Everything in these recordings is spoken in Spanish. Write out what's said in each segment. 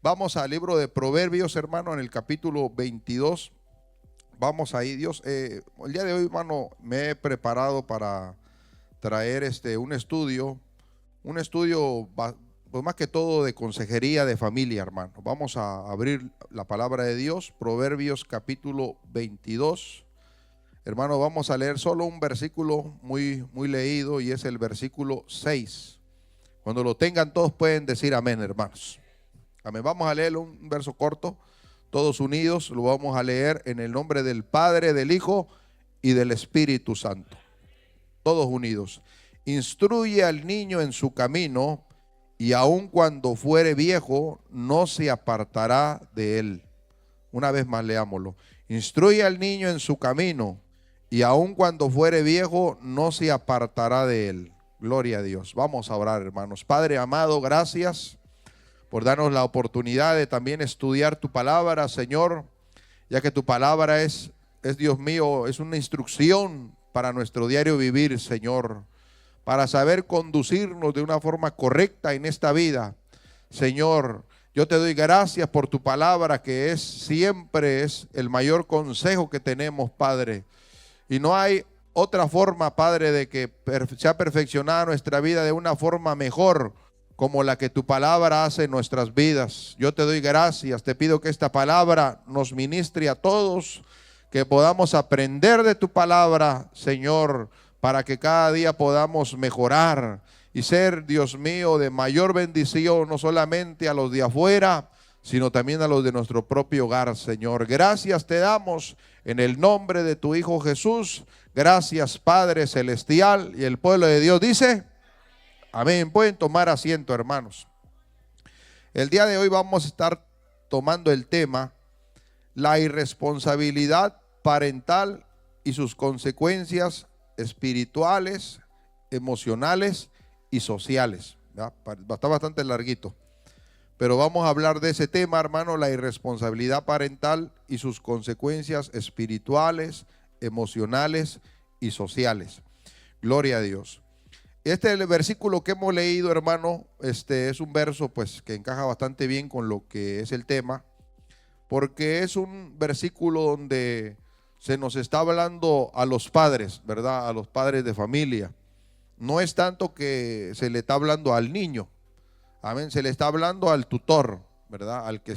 Vamos al libro de Proverbios, hermano, en el capítulo 22. Vamos ahí, Dios. El día de hoy, hermano, me he preparado para traer un estudio, pues más que todo de consejería de familia, hermano. Vamos a abrir la palabra de Dios, Proverbios capítulo 22. Hermano, vamos a leer solo un versículo muy leído, y es el versículo 6. Cuando lo tengan todos pueden decir amén, hermanos. Amén. Vamos a leer un verso corto, todos unidos. Lo vamos a leer en el nombre del Padre, del Hijo y del Espíritu Santo. Todos unidos. Instruye al niño en su camino, y aun cuando fuere viejo, no se apartará de él. Una vez más, leámoslo. Instruye al niño en su camino, y aun cuando fuere viejo, no se apartará de él. Gloria a Dios. Vamos a orar, hermanos. Padre amado, gracias por darnos la oportunidad de también estudiar tu palabra, Señor, ya que tu palabra es Dios mío, es una instrucción para nuestro diario vivir, Señor, para saber conducirnos de una forma correcta en esta vida. Señor, yo te doy gracias por tu palabra, que siempre es el mayor consejo que tenemos, Padre. Y no hay otra forma, Padre, de que sea perfeccionada nuestra vida de una forma mejor, como la que tu palabra hace en nuestras vidas. Yo te doy gracias, te pido que esta palabra nos ministre a todos, que podamos aprender de tu palabra, Señor, para que cada día podamos mejorar y ser, Dios mío, de mayor bendición, no solamente a los de afuera, sino también a los de nuestro propio hogar, Señor. Gracias te damos en el nombre de tu Hijo Jesús. Gracias, Padre Celestial. Y el pueblo de Dios dice amén. Pueden tomar asiento, hermanos. El día de hoy vamos a estar tomando el tema: la irresponsabilidad parental y sus consecuencias espirituales, emocionales y sociales. Está bastante larguito, pero vamos a hablar de ese tema, hermano: la irresponsabilidad parental y sus consecuencias espirituales, emocionales y sociales. Gloria a Dios. Este es el versículo que hemos leído, hermano. Es un verso pues que encaja bastante bien con lo que es el tema, porque es un versículo donde se nos está hablando a los padres, ¿verdad? A los padres de familia. No es tanto que se le está hablando al niño, amén, se le está hablando al tutor, ¿verdad? Al que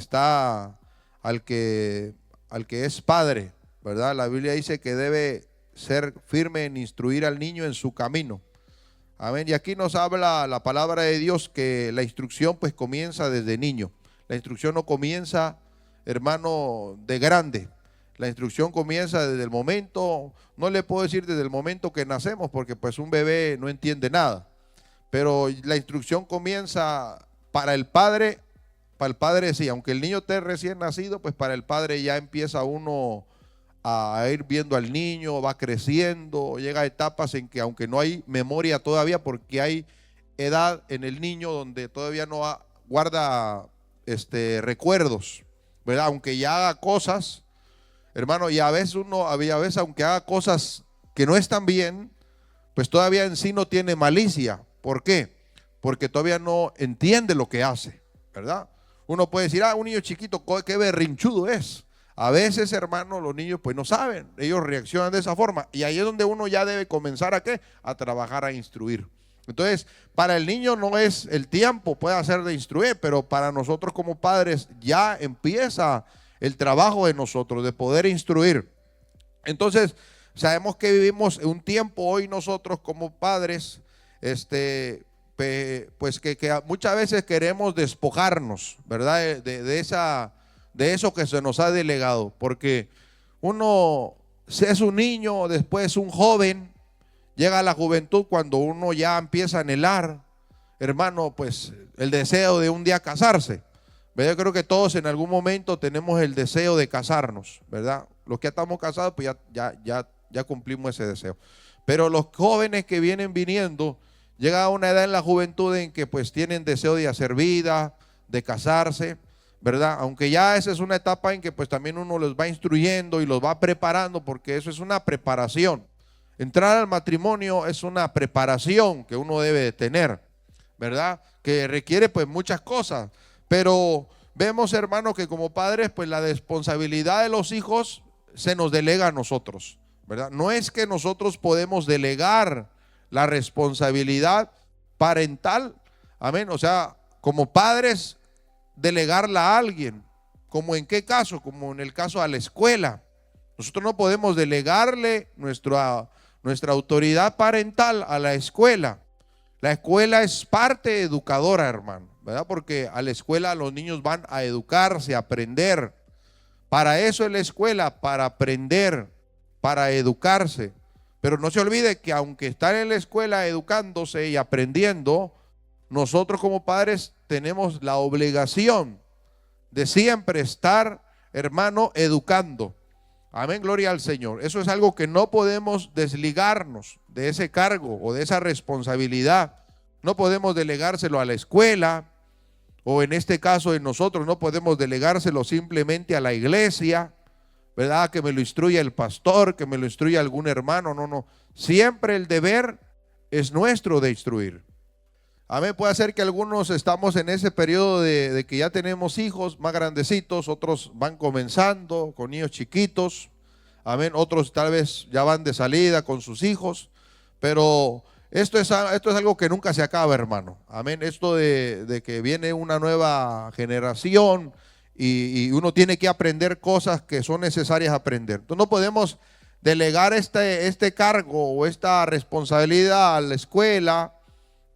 es padre, ¿verdad? La Biblia dice que debe ser firme en instruir al niño en su camino. Amén. Y aquí nos habla la palabra de Dios que la instrucción pues comienza desde niño. La instrucción no comienza, hermano, de grande. La instrucción comienza desde el momento, no le puedo decir desde el momento que nacemos, porque pues un bebé no entiende nada. Pero la instrucción comienza para el padre sí, aunque el niño esté recién nacido, pues para el padre ya empieza uno a ir viendo al niño, va creciendo, llega a etapas en que aunque no hay memoria todavía, porque hay edad en el niño donde todavía no guarda recuerdos, ¿verdad? Aunque ya haga cosas, hermano, y a veces aunque haga cosas que no están bien, pues todavía en sí no tiene malicia. ¿Por qué? Porque todavía no entiende lo que hace, ¿verdad? Uno puede decir, un niño chiquito, qué berrinchudo es. A veces, hermano, los niños pues no saben, ellos reaccionan de esa forma, y ahí es donde uno ya debe comenzar a trabajar, a instruir. Entonces, para el niño no es el tiempo, puede ser de instruir, pero para nosotros como padres ya empieza el trabajo de nosotros, de poder instruir. Entonces, sabemos que vivimos un tiempo hoy nosotros como padres, pues que muchas veces queremos despojarnos, ¿verdad? De eso que se nos ha delegado, porque uno es un niño, después un joven, llega a la juventud cuando uno ya empieza a anhelar, hermano, pues el deseo de un día casarse. Yo creo que todos en algún momento tenemos el deseo de casarnos, ¿verdad? Los que estamos casados, pues ya cumplimos ese deseo. Pero los jóvenes que vienen viniendo, llega a una edad en la juventud en que pues tienen deseo de hacer vida, de casarse, ¿verdad? Aunque ya esa es una etapa en que pues también uno los va instruyendo y los va preparando, porque eso es una preparación. Entrar al matrimonio es una preparación que uno debe de tener, ¿verdad? Que requiere pues muchas cosas. Pero vemos, hermano, que como padres, pues la responsabilidad de los hijos se nos delega a nosotros, ¿verdad? No es que nosotros podemos delegar la responsabilidad parental, amén, o sea, como padres, delegarla a alguien. ¿Como en qué caso? Como en el caso a la escuela. Nosotros no podemos delegarle nuestra autoridad parental a la escuela. La escuela es parte educadora, hermano, ¿verdad? Porque a la escuela los niños van a educarse, a aprender. Para eso es la escuela, para aprender, para educarse. Pero no se olvide que aunque están en la escuela educándose y aprendiendo, nosotros como padres tenemos la obligación de siempre estar, hermano, educando. Amén, gloria al Señor. Eso es algo que no podemos desligarnos de ese cargo o de esa responsabilidad. No podemos delegárselo a la escuela, o en este caso en nosotros no podemos delegárselo simplemente a la iglesia, ¿verdad? Que me lo instruya el pastor, que me lo instruya algún hermano. No, no. Siempre el deber es nuestro de instruir. Amén. Puede ser que algunos estamos en ese periodo de que ya tenemos hijos más grandecitos, otros van comenzando con niños chiquitos. Amén. Otros tal vez ya van de salida con sus hijos. Pero esto es algo que nunca se acaba, hermano. Amén. Esto de que viene una nueva generación y uno tiene que aprender cosas que son necesarias aprender. Entonces no podemos delegar este cargo o esta responsabilidad a la escuela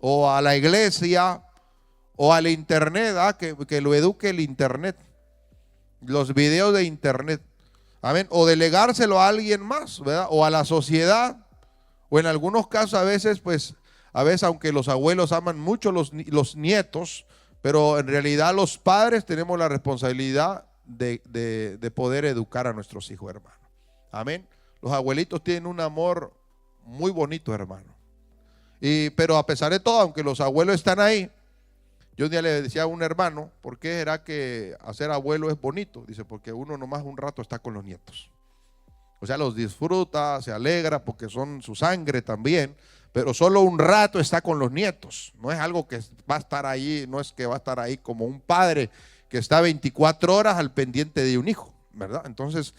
o a la iglesia o al internet, que lo eduque el internet, los videos de internet. Amén. O delegárselo a alguien más, ¿verdad? O a la sociedad. O en algunos casos a veces aunque los abuelos aman mucho los nietos, pero en realidad los padres tenemos la responsabilidad de poder educar a nuestros hijos, hermano. Amén. Los abuelitos tienen un amor muy bonito, hermano. Pero a pesar de todo, aunque los abuelos están ahí, yo un día le decía a un hermano, ¿por qué será que hacer abuelo es bonito? Dice, porque uno nomás un rato está con los nietos. O sea, los disfruta, se alegra porque son su sangre también, pero solo un rato está con los nietos. No es algo que va a estar ahí, no es que va a estar ahí como un padre que está 24 horas al pendiente de un hijo, ¿verdad? Entonces,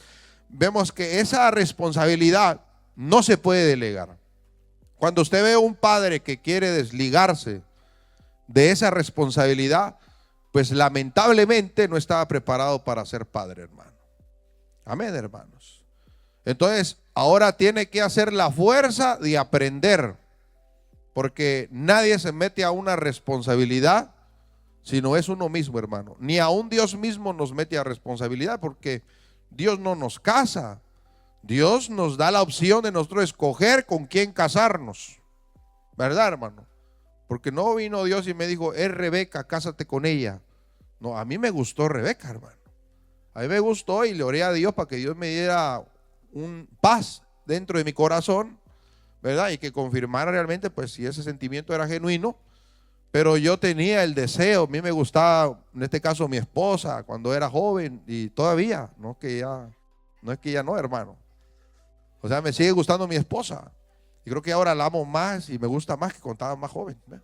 vemos que esa responsabilidad no se puede delegar. Cuando usted ve a un padre que quiere desligarse de esa responsabilidad, pues lamentablemente no estaba preparado para ser padre, hermano. Amén, hermanos. Entonces, ahora tiene que hacer la fuerza de aprender, porque nadie se mete a una responsabilidad si no es uno mismo, hermano. Ni aún Dios mismo nos mete a responsabilidad, porque Dios no nos casa. Dios nos da la opción de nosotros escoger con quién casarnos, ¿verdad, hermano? Porque no vino Dios y me dijo, es Rebeca, cásate con ella. No, a mí me gustó Rebeca, hermano. A mí me gustó y le oré a Dios para que Dios me diera un paz dentro de mi corazón, ¿verdad? Y que confirmara realmente, pues, si ese sentimiento era genuino. Pero yo tenía el deseo, a mí me gustaba, en este caso, mi esposa cuando era joven y todavía, no es que ya no, hermano. O sea, me sigue gustando mi esposa. Y creo que ahora la amo más y me gusta más que cuando estaba más joven, ¿verdad?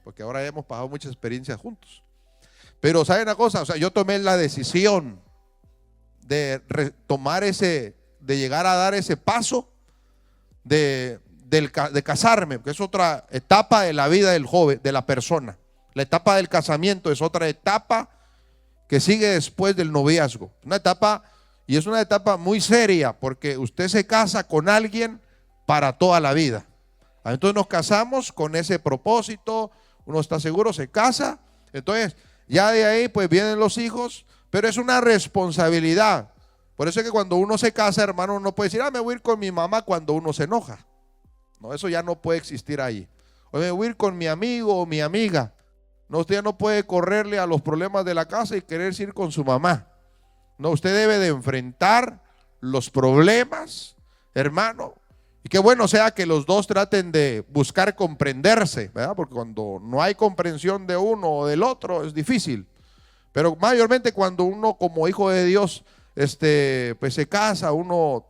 Porque ahora hemos pasado muchas experiencias juntos. Pero ¿saben una cosa? O sea, yo tomé la decisión de llegar a dar ese paso de casarme, que es otra etapa de la vida del joven, de la persona. La etapa del casamiento es otra etapa que sigue después del noviazgo. Una etapa, y es una etapa muy seria, porque usted se casa con alguien para toda la vida. Entonces nos casamos con ese propósito, uno está seguro, se casa, entonces ya de ahí pues vienen los hijos, pero es una responsabilidad. Por eso es que cuando uno se casa, hermano, uno puede decir, me voy a ir con mi mamá cuando uno se enoja. No, eso ya no puede existir ahí. O me voy a ir con mi amigo o mi amiga. No, usted ya no puede correrle a los problemas de la casa y querer ir con su mamá. No, usted debe de enfrentar los problemas, hermano. Y qué bueno sea que los dos traten de buscar comprenderse, ¿verdad? Porque cuando no hay comprensión de uno o del otro es difícil. Pero mayormente cuando uno como hijo de Dios pues se casa, uno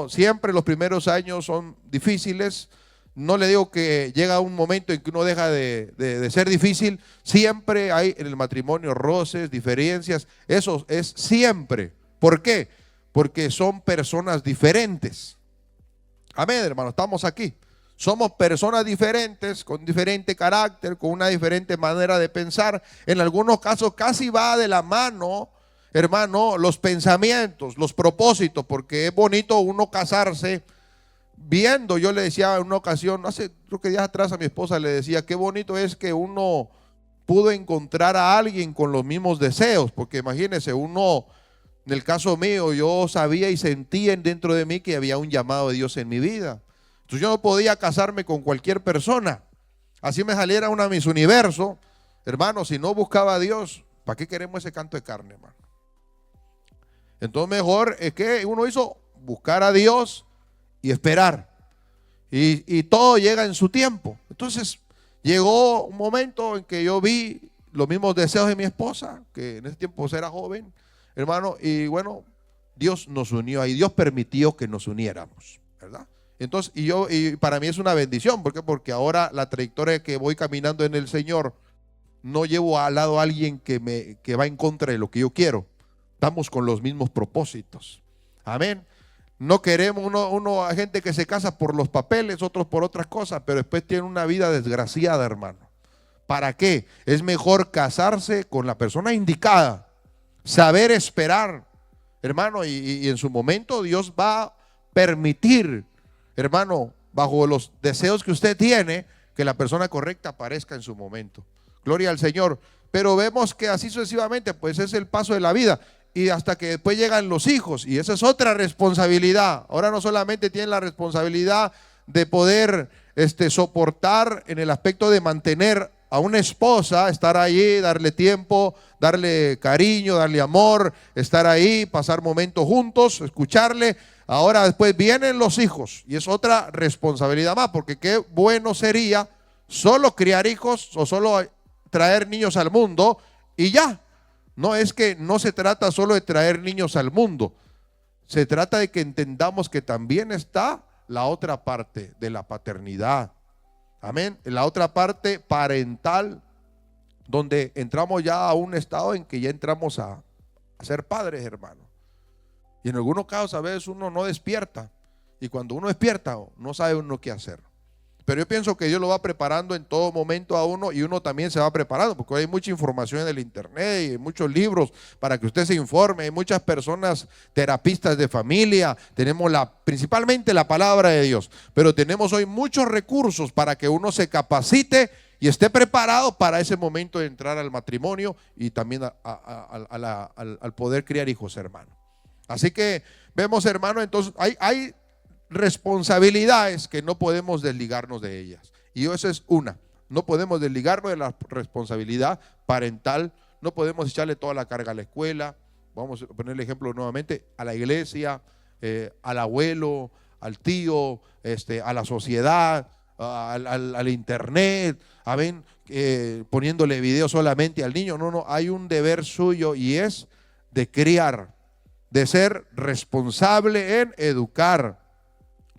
siempre los primeros años son difíciles, No le digo que llega un momento en que uno deja de ser difícil. Siempre hay en el matrimonio roces, diferencias. Eso es siempre. ¿Por qué? Porque son personas diferentes. Amén, hermano, estamos aquí. Somos personas diferentes, con diferente carácter, con una diferente manera de pensar. En algunos casos casi va de la mano, hermano, los pensamientos, los propósitos, porque es bonito uno casarse viendo. Yo le decía en una ocasión, hace creo que días atrás a mi esposa le decía, qué bonito es que uno pudo encontrar a alguien con los mismos deseos, porque imagínense, uno, en el caso mío, yo sabía y sentía dentro de mí que había un llamado de Dios en mi vida. Entonces yo no podía casarme con cualquier persona. Así me saliera una Miss Universo, hermano, si no buscaba a Dios, ¿para qué queremos ese canto de carne, hermano? Entonces mejor es que uno hizo buscar a Dios y esperar. Y todo llega en su tiempo. Entonces llegó un momento en que yo vi los mismos deseos de mi esposa, que en ese tiempo era joven, hermano, y bueno, Dios nos unió ahí, Dios permitió que nos uniéramos, ¿verdad? Entonces, y para mí es una bendición. ¿Por qué? Porque ahora la trayectoria que voy caminando en el Señor, no llevo al lado a alguien que va en contra de lo que yo quiero. Estamos con los mismos propósitos. Amén. No queremos a gente que se casa por los papeles, otros por otras cosas, pero después tienen una vida desgraciada, hermano. ¿Para qué? Es mejor casarse con la persona indicada, saber esperar, hermano, y en su momento Dios va a permitir, hermano, bajo los deseos que usted tiene, que la persona correcta aparezca en su momento. Gloria al Señor. Pero vemos que así sucesivamente, pues es el paso de la vida. Y hasta que después llegan los hijos. Y esa es otra responsabilidad. Ahora no solamente tienen la responsabilidad de poder soportar en el aspecto de mantener a una esposa, estar allí, darle tiempo, darle cariño, darle amor, estar ahí, pasar momentos juntos, escucharle. Ahora después vienen los hijos y es otra responsabilidad más, porque qué bueno sería solo criar hijos o solo traer niños al mundo y ya. No es que no se trata solo de traer niños al mundo, se trata de que entendamos que también está la otra parte de la paternidad. Amén. La otra parte parental, donde entramos ya a un estado en que ya entramos a ser padres, hermano. Y en algunos casos a veces uno no despierta. Y cuando uno despierta no sabe uno qué hacer. Pero yo pienso que Dios lo va preparando en todo momento a uno y uno también se va preparando, porque hay mucha información en el internet y hay muchos libros para que usted se informe. Hay muchas personas terapistas de familia. Tenemos principalmente la palabra de Dios, pero tenemos hoy muchos recursos para que uno se capacite y esté preparado para ese momento de entrar al matrimonio y también al poder criar hijos, hermano. Así que vemos, hermano, entonces hay responsabilidades que no podemos desligarnos de ellas. Y esa es una. No podemos desligarnos de la responsabilidad parental. No podemos echarle toda la carga a la escuela. Vamos a poner el ejemplo nuevamente, a la iglesia, al abuelo, al tío, a la sociedad, al internet, poniéndole video solamente al niño. No, hay un deber suyo y es de criar, de ser responsable en educar,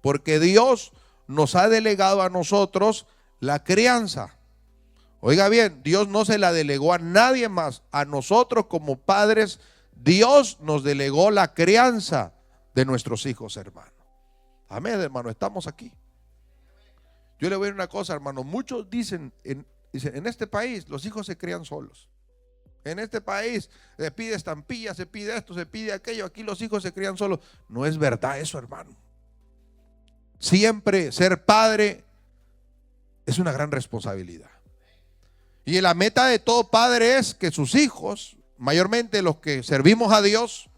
porque Dios nos ha delegado a nosotros la crianza. Oiga bien, Dios no se la delegó a nadie más. A nosotros como padres, Dios nos delegó la crianza de nuestros hijos, hermano. Amén, hermano, estamos aquí. Yo le voy a decir una cosa, hermano. Muchos dicen en este país los hijos se crían solos. En este país se pide estampillas, se pide esto, se pide aquello. Aquí los hijos se crían solos. No es verdad eso, hermano. Siempre ser padre es una gran responsabilidad. Y la meta de todo padre es que sus hijos, mayormente los que servimos a Dios,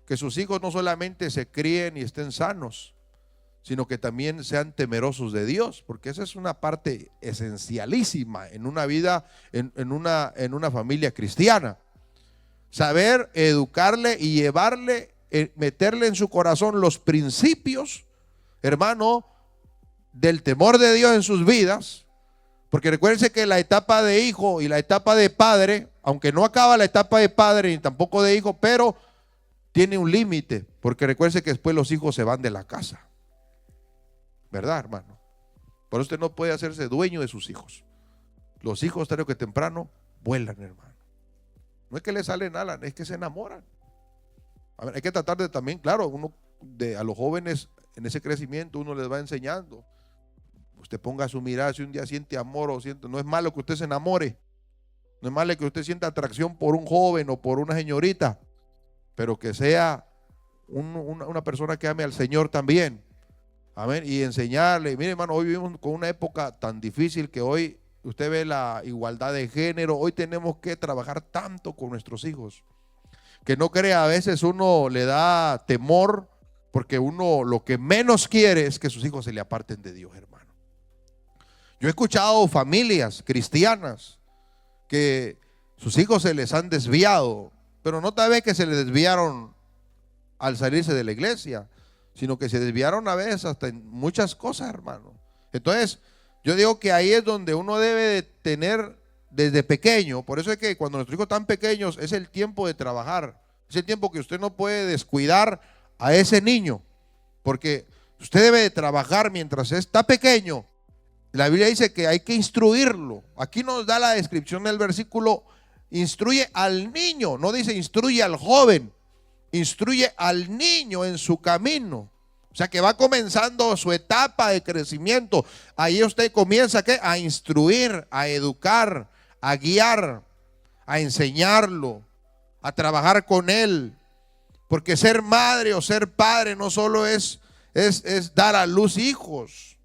que sus hijos no solamente se críen y estén sanos, sino que también sean temerosos de Dios, porque esa es una parte esencialísima en una vida, en una familia cristiana. Saber educarle y llevarle, meterle en su corazón los principios, hermano, del temor de Dios en sus vidas. Porque recuérdense que la etapa de hijo y la etapa de padre, aunque no acaba la etapa de padre ni tampoco de hijo, pero tiene un límite, porque recuérdense que después los hijos se van de la casa. ¿Verdad, hermano? Por eso usted no puede hacerse dueño de sus hijos. Los hijos tarde que temprano vuelan, hermano. No es que le salen alas, es que se enamoran. A ver, hay que tratar de también, claro, a los jóvenes en ese crecimiento uno les va enseñando. Usted ponga su mirada, si un día siente amor o siente, no es malo que usted se enamore, no es malo que usted sienta atracción por un joven o por una señorita, pero que sea una persona que ame al Señor también. Amén. Y enseñarle. Mire, hermano, hoy vivimos con una época tan difícil que hoy usted ve la igualdad de género. Hoy tenemos que trabajar tanto con nuestros hijos, que no crea, a veces uno le da temor, porque uno lo que menos quiere es que sus hijos se le aparten de Dios, hermano. Yo he escuchado familias cristianas que sus hijos se les han desviado, pero no tal vez que se les desviaron al salirse de la iglesia, sino que se desviaron a veces hasta en muchas cosas, hermano. Entonces, yo digo que ahí es donde uno debe de tener desde pequeño. Por eso es que cuando nuestros hijos están pequeños es el tiempo de trabajar. Es el tiempo que usted no puede descuidar a ese niño, porque usted debe de trabajar mientras está pequeño. La Biblia dice que hay que instruirlo. Aquí nos da la descripción del versículo: instruye al niño, no dice instruye al joven. Instruye al niño en su camino. O sea que va comenzando su etapa de crecimiento. Ahí usted comienza ¿qué? A instruir, a educar, a guiar, a enseñarlo, a trabajar con él. Porque ser madre o ser padre no solo es dar a luz hijos,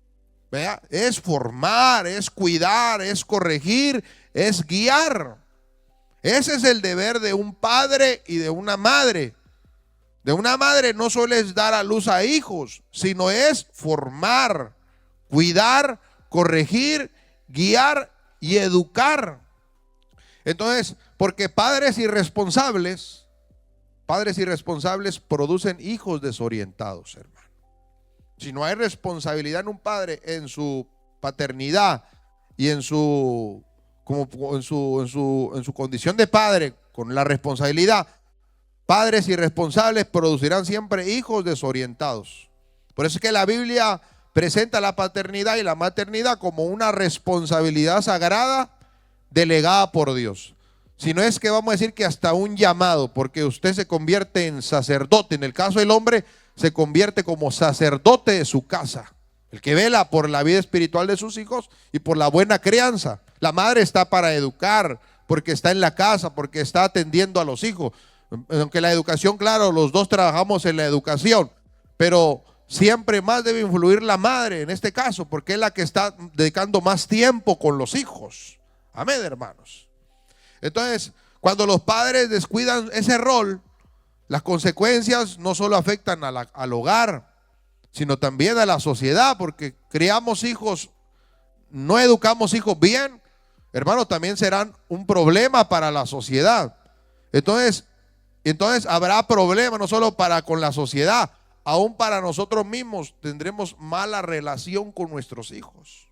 ¿verdad? Es formar, es cuidar, es corregir, es guiar. Ese es el deber de un padre y de una madre. De una madre no solo es dar a luz a hijos, sino es formar, cuidar, corregir, guiar y educar. Entonces, porque padres irresponsables producen hijos desorientados, hermano. Si no hay responsabilidad en un padre, en su paternidad y en su condición de padre, con la responsabilidad, padres irresponsables producirán siempre hijos desorientados. Por eso es que la Biblia presenta la paternidad y la maternidad como una responsabilidad sagrada delegada por Dios. Si no es que vamos a decir que hasta un llamado, porque usted se convierte en sacerdote. En el caso del hombre, se convierte como sacerdote de su casa, el que vela por la vida espiritual de sus hijos y por la buena crianza. La madre está para educar, porque está en la casa, porque está atendiendo a los hijos. Aunque la educación, claro, los dos trabajamos en la educación, pero siempre más debe influir la madre en este caso, porque es la que está dedicando más tiempo con los hijos. Amén, hermanos. Entonces, cuando los padres descuidan ese rol, las consecuencias no solo afectan al hogar, sino también a la sociedad, porque criamos hijos, no educamos hijos bien, hermanos, también serán un problema para la sociedad. Entonces habrá problemas no solo para con la sociedad, aún para nosotros mismos tendremos mala relación con nuestros hijos,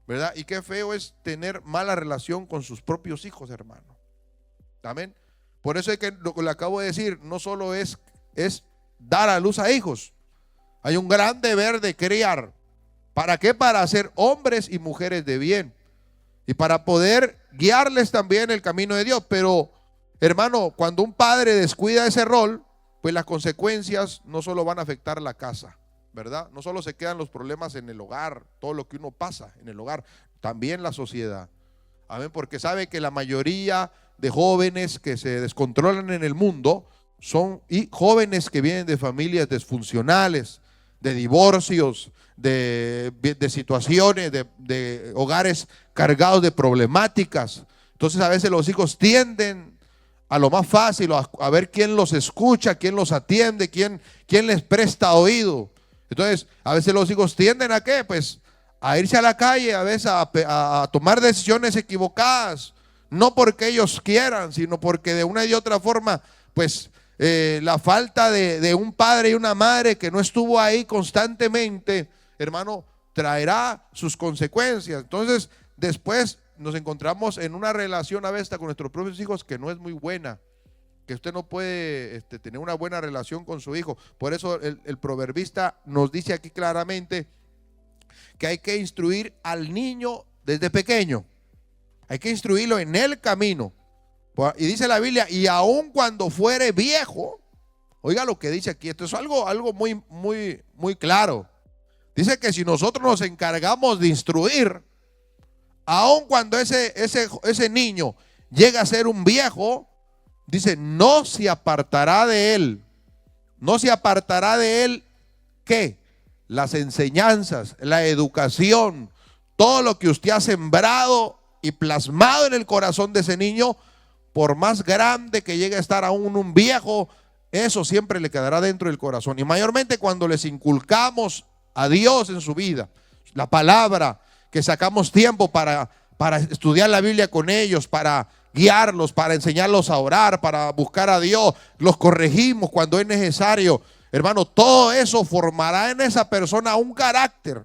¿verdad? Y qué feo es tener mala relación con sus propios hijos, hermano. Amén. Por eso es que lo que le acabo de decir, no solo es dar a luz a hijos, hay un gran deber de criar. ¿Para qué? Para ser hombres y mujeres de bien y para poder guiarles también el camino de Dios. Pero, hermano, cuando un padre descuida ese rol, pues las consecuencias no solo van a afectar la casa, ¿verdad? No solo se quedan los problemas en el hogar, todo lo que uno pasa en el hogar, también la sociedad. Amén, porque sabe que la mayoría de jóvenes que se descontrolan en el mundo son jóvenes que vienen de familias disfuncionales, de divorcios, de situaciones, de hogares cargados de problemáticas. Entonces a veces los hijos tienden a lo más fácil, a ver quién los escucha, quién los atiende, quién les presta oído. Entonces a veces los hijos tienden a ¿qué? Pues a irse a la calle, a veces a tomar decisiones equivocadas, no porque ellos quieran, sino porque de una y otra forma, pues la falta de un padre y una madre que no estuvo ahí constantemente, hermano, traerá sus consecuencias. Entonces después nos encontramos en una relación a veces con nuestros propios hijos que no es muy buena, que usted no puede tener una buena relación con su hijo. Por eso el proverbista nos dice aquí claramente que hay que instruir al niño desde pequeño. Hay que instruirlo en el camino. Y dice la Biblia, y aun cuando fuere viejo, oiga lo que dice aquí, esto es algo muy claro. Dice que si nosotros nos encargamos de instruir, aun cuando ese niño llega a ser un viejo, dice, no se apartará de él. No se apartará de él, ¿qué? Las enseñanzas, la educación, todo lo que usted ha sembrado y plasmado en el corazón de ese niño, por más grande que llegue a estar aún un viejo, eso siempre le quedará dentro del corazón. Y mayormente cuando les inculcamos a Dios en su vida, la palabra, que sacamos tiempo para estudiar la Biblia con ellos, para guiarlos, para enseñarlos a orar, para buscar a Dios, los corregimos cuando es necesario. Hermano, todo eso formará en esa persona un carácter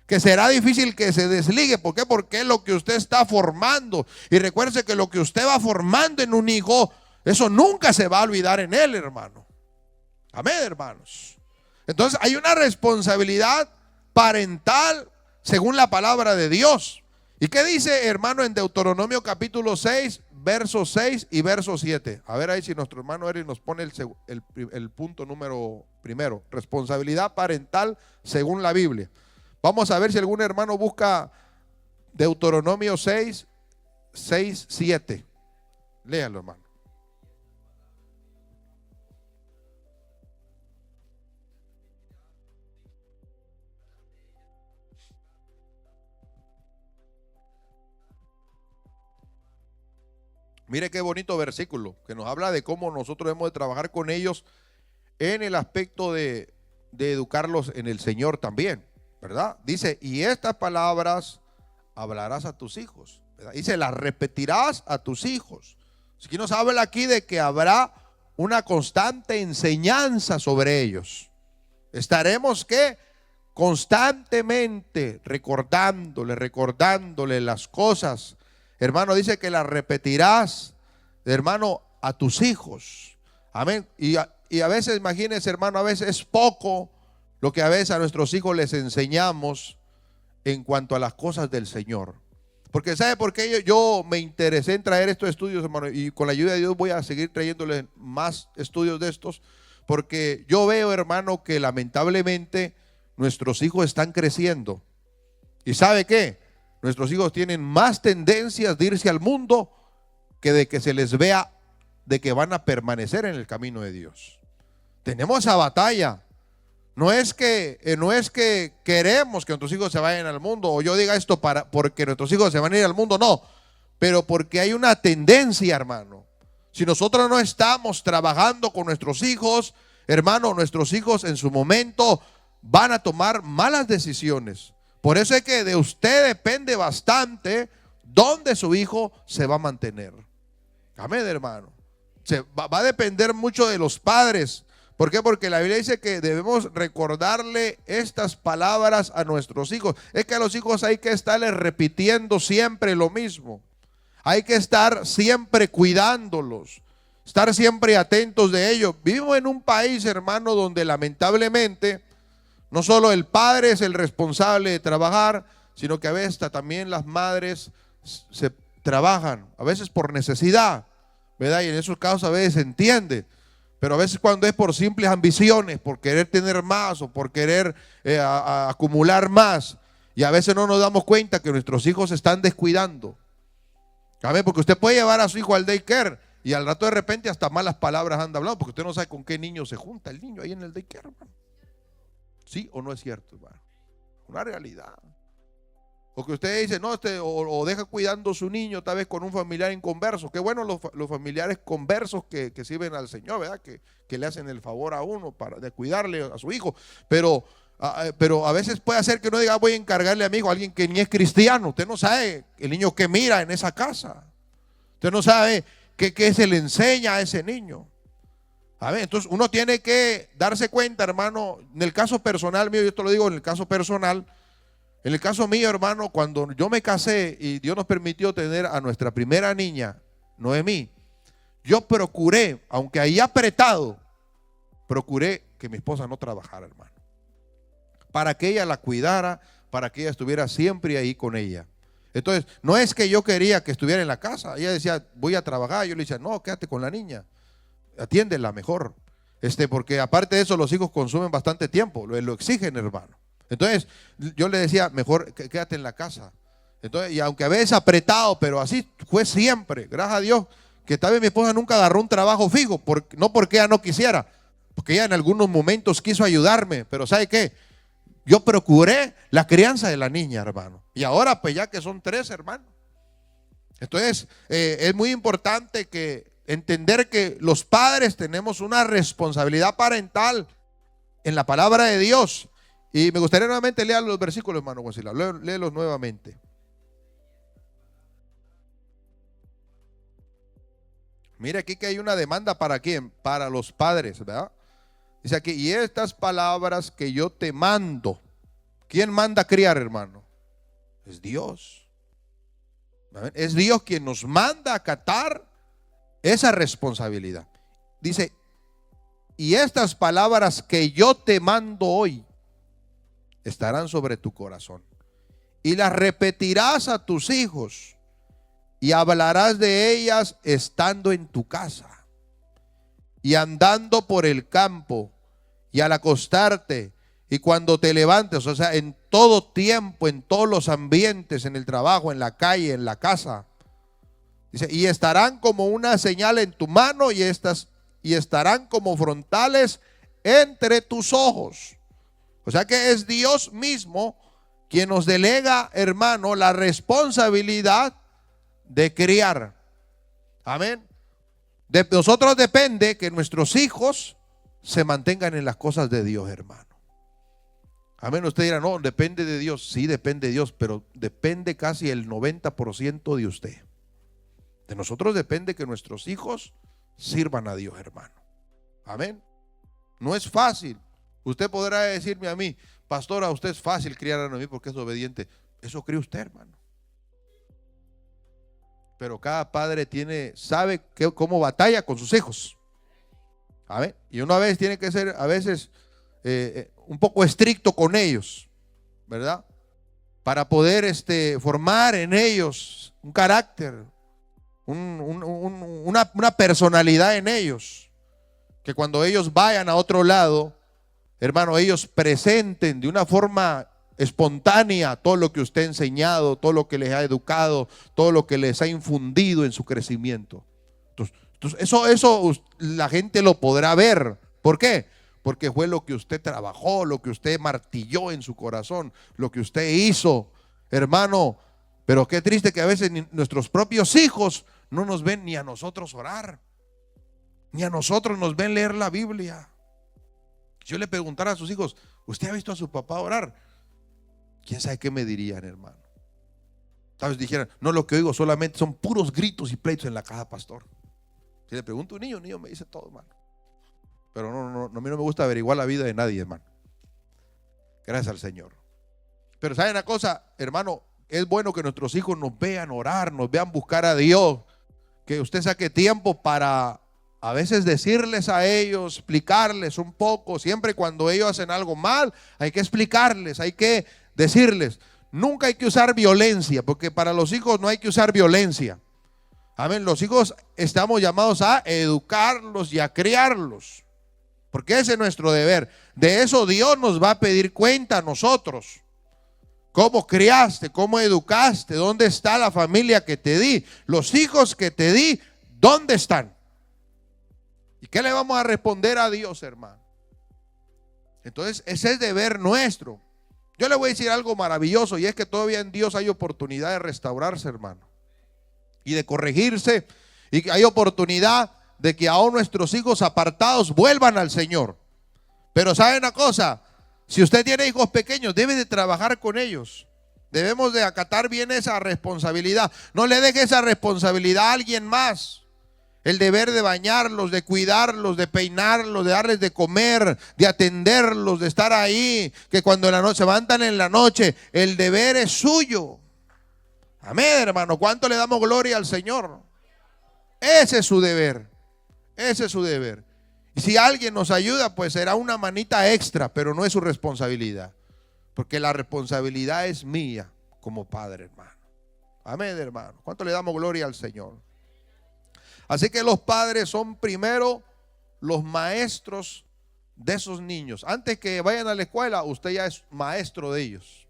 que será difícil que se desligue. ¿Por qué? Porque es lo que usted está formando. Y recuerde que lo que usted va formando en un hijo, eso nunca se va a olvidar en él, hermano. Amén, hermanos. Entonces hay una responsabilidad parental según la palabra de Dios. ¿Y qué dice, hermano, en Deuteronomio capítulo 6, versos 6 y verso 7? A ver ahí si nuestro hermano Eric nos pone el punto número primero. Responsabilidad parental según la Biblia. Vamos a ver si algún hermano busca Deuteronomio 6, 6, 7. Léalo, hermano. Mire qué bonito versículo que nos habla de cómo nosotros debemos de trabajar con ellos en el aspecto de educarlos en el Señor también, ¿verdad? Dice, y estas palabras hablarás a tus hijos, ¿verdad? Dice, las repetirás a tus hijos. Así que nos habla aquí de que habrá una constante enseñanza sobre ellos. Estaremos que constantemente recordándole las cosas. Hermano, dice que las repetirás, hermano, a tus hijos. Amén. Y a veces, imagínense, hermano, a veces es poco lo que a veces a nuestros hijos les enseñamos en cuanto a las cosas del Señor. Porque ¿sabe por qué yo me interesé en traer estos estudios, hermano? Y con la ayuda de Dios voy a seguir trayéndoles más estudios de estos. Porque yo veo, hermano, que lamentablemente nuestros hijos están creciendo. ¿Y sabe qué? Nuestros hijos tienen más tendencias de irse al mundo que de que se les vea de que van a permanecer en el camino de Dios. Tenemos esa batalla. No es que queremos que nuestros hijos se vayan al mundo, o yo diga esto porque nuestros hijos se van a ir al mundo, no. Pero porque hay una tendencia, hermano. Si nosotros no estamos trabajando con nuestros hijos, hermano, nuestros hijos en su momento van a tomar malas decisiones. Por eso es que de usted depende bastante dónde su hijo se va a mantener. Amén, hermano. Va a depender mucho de los padres. ¿Por qué? Porque la Biblia dice que debemos recordarle estas palabras a nuestros hijos. Es que a los hijos hay que estarles repitiendo siempre lo mismo. Hay que estar siempre cuidándolos, estar siempre atentos de ellos. Vivimos en un país, hermano, donde lamentablemente no solo el padre es el responsable de trabajar, sino que a veces también las madres se trabajan, a veces por necesidad, ¿verdad? Y en esos casos a veces se entiende, pero a veces cuando es por simples ambiciones, por querer tener más o por querer acumular más, y a veces no nos damos cuenta que nuestros hijos se están descuidando. ¿Sabe? Porque usted puede llevar a su hijo al daycare y al rato de repente hasta malas palabras anda hablando, porque usted no sabe con qué niño se junta el niño ahí en el daycare, hermano. ¿Sí o no es cierto, hermano? Una realidad. O que usted dice, no, o deja cuidando a su niño tal vez con un familiar inconverso. Qué bueno los familiares conversos que sirven al Señor, ¿verdad? Que le hacen el favor a uno de cuidarle a su hijo. Pero a veces puede hacer que uno diga, voy a encargarle a mi hijo a alguien que ni es cristiano. Usted no sabe el niño que mira en esa casa. Usted no sabe qué se le enseña a ese niño. A ver, entonces uno tiene que darse cuenta, hermano, en el caso personal mío, yo esto lo digo en el caso personal, en el caso mío, hermano, cuando yo me casé y Dios nos permitió tener a nuestra primera niña, Noemí, yo procuré, aunque ahí apretado, procuré que mi esposa no trabajara, hermano, para que ella la cuidara, para que ella estuviera siempre ahí con ella. Entonces, no es que yo quería que estuviera en la casa. Ella decía, voy a trabajar. Yo le decía, no, quédate con la niña. Atiéndela mejor. Porque aparte de eso, los hijos consumen bastante tiempo. Lo exigen, hermano. Entonces, yo le decía, mejor quédate en la casa. Entonces, y aunque a veces apretado, pero así fue siempre. Gracias a Dios, que tal vez mi esposa nunca agarró un trabajo fijo. No porque ella no quisiera. Porque ella en algunos momentos quiso ayudarme. Pero ¿sabe qué? Yo procuré la crianza de la niña, hermano. Y ahora pues ya que son 3, hermano. Entonces es muy importante que entender que los padres tenemos una responsabilidad parental en la palabra de Dios. Y me gustaría nuevamente leer los versículos, hermano Gonzalo. Léelos nuevamente. Mire aquí que hay una demanda para quién, para los padres, ¿verdad? Dice aquí, y estas palabras que yo te mando. ¿Quién manda a criar, hermano? Es Dios. Es Dios quien nos manda a acatar esa responsabilidad. Dice, y estas palabras que yo te mando hoy estarán sobre tu corazón. Y las repetirás a tus hijos y hablarás de ellas estando en tu casa y andando por el campo y al acostarte y cuando te levantes, o sea, en todo tiempo, en todos los ambientes, en el trabajo, en la calle, en la casa. Dice, y estarán como una señal en tu mano y estarán como frontales entre tus ojos. O sea que es Dios mismo quien nos delega, hermano, la responsabilidad de criar. Amén. De nosotros depende que nuestros hijos se mantengan en las cosas de Dios, hermano. Amén. Usted dirá, no, depende de Dios. Sí, depende de Dios, pero depende casi el 90% de usted. De nosotros depende que nuestros hijos sirvan a Dios, hermano. Amén. No es fácil. Usted podrá decirme a mí, pastora, usted es fácil criar a mí porque es obediente. Eso cree usted, hermano. Pero cada padre sabe cómo batalla con sus hijos. Amén. Y uno a veces tiene que ser, un poco estricto con ellos, ¿verdad? Para poder formar en ellos un carácter, una personalidad en ellos, que cuando ellos vayan a otro lado, hermano, ellos presenten de una forma espontánea todo lo que usted ha enseñado, todo lo que les ha educado, todo lo que les ha infundido en su crecimiento. Entonces eso la gente lo podrá ver. ¿Por qué? Porque fue lo que usted trabajó, lo que usted martilló en su corazón, lo que usted hizo, hermano. Pero qué triste que a veces nuestros propios hijos no nos ven ni a nosotros orar, ni a nosotros nos ven leer la Biblia. Yo le preguntara a sus hijos, ¿usted ha visto a su papá orar? ¿Quién sabe qué me dirían, hermano? Tal vez dijeran, no, lo que oigo solamente son puros gritos y pleitos en la casa, pastor. Si le pregunto a un niño me dice todo, hermano. Pero no, a mí no me gusta averiguar la vida de nadie, hermano. Gracias al Señor. Pero ¿saben una cosa, hermano? Es bueno que nuestros hijos nos vean orar, nos vean buscar a Dios. Que usted saque tiempo para a veces decirles a ellos, explicarles un poco. Siempre cuando ellos hacen algo mal, hay que explicarles, hay que decirles. Nunca hay que usar violencia, porque para los hijos no hay que usar violencia. Amén. Los hijos estamos llamados a educarlos y a criarlos, porque ese es nuestro deber. De eso Dios nos va a pedir cuenta a nosotros. ¿Cómo criaste? ¿Cómo educaste? ¿Dónde está la familia que te di? Los hijos que te di, ¿dónde están? ¿Y qué le vamos a responder a Dios, hermano? Entonces ese es deber nuestro. Yo le voy a decir algo maravilloso, y es que todavía en Dios hay oportunidad de restaurarse, hermano, y de corregirse, y que hay oportunidad de que aún nuestros hijos apartados vuelvan al Señor. Pero ¿sabe una cosa? Si usted tiene hijos pequeños, debe de trabajar con ellos. Debemos de acatar bien esa responsabilidad. No le deje esa responsabilidad a alguien más. El deber de bañarlos, de cuidarlos, de peinarlos, de darles de comer, de atenderlos, de estar ahí. Que cuando se levantan en la noche, el deber es suyo. Amén, hermano. ¿Cuánto le damos gloria al Señor? Ese es su deber. Ese es su deber. Y si alguien nos ayuda, pues será una manita extra, pero no es su responsabilidad. Porque la responsabilidad es mía como padre, hermano. Amén, hermano. ¿Cuánto le damos gloria al Señor? Así que los padres son primero los maestros de esos niños. Antes que vayan a la escuela, usted ya es maestro de ellos.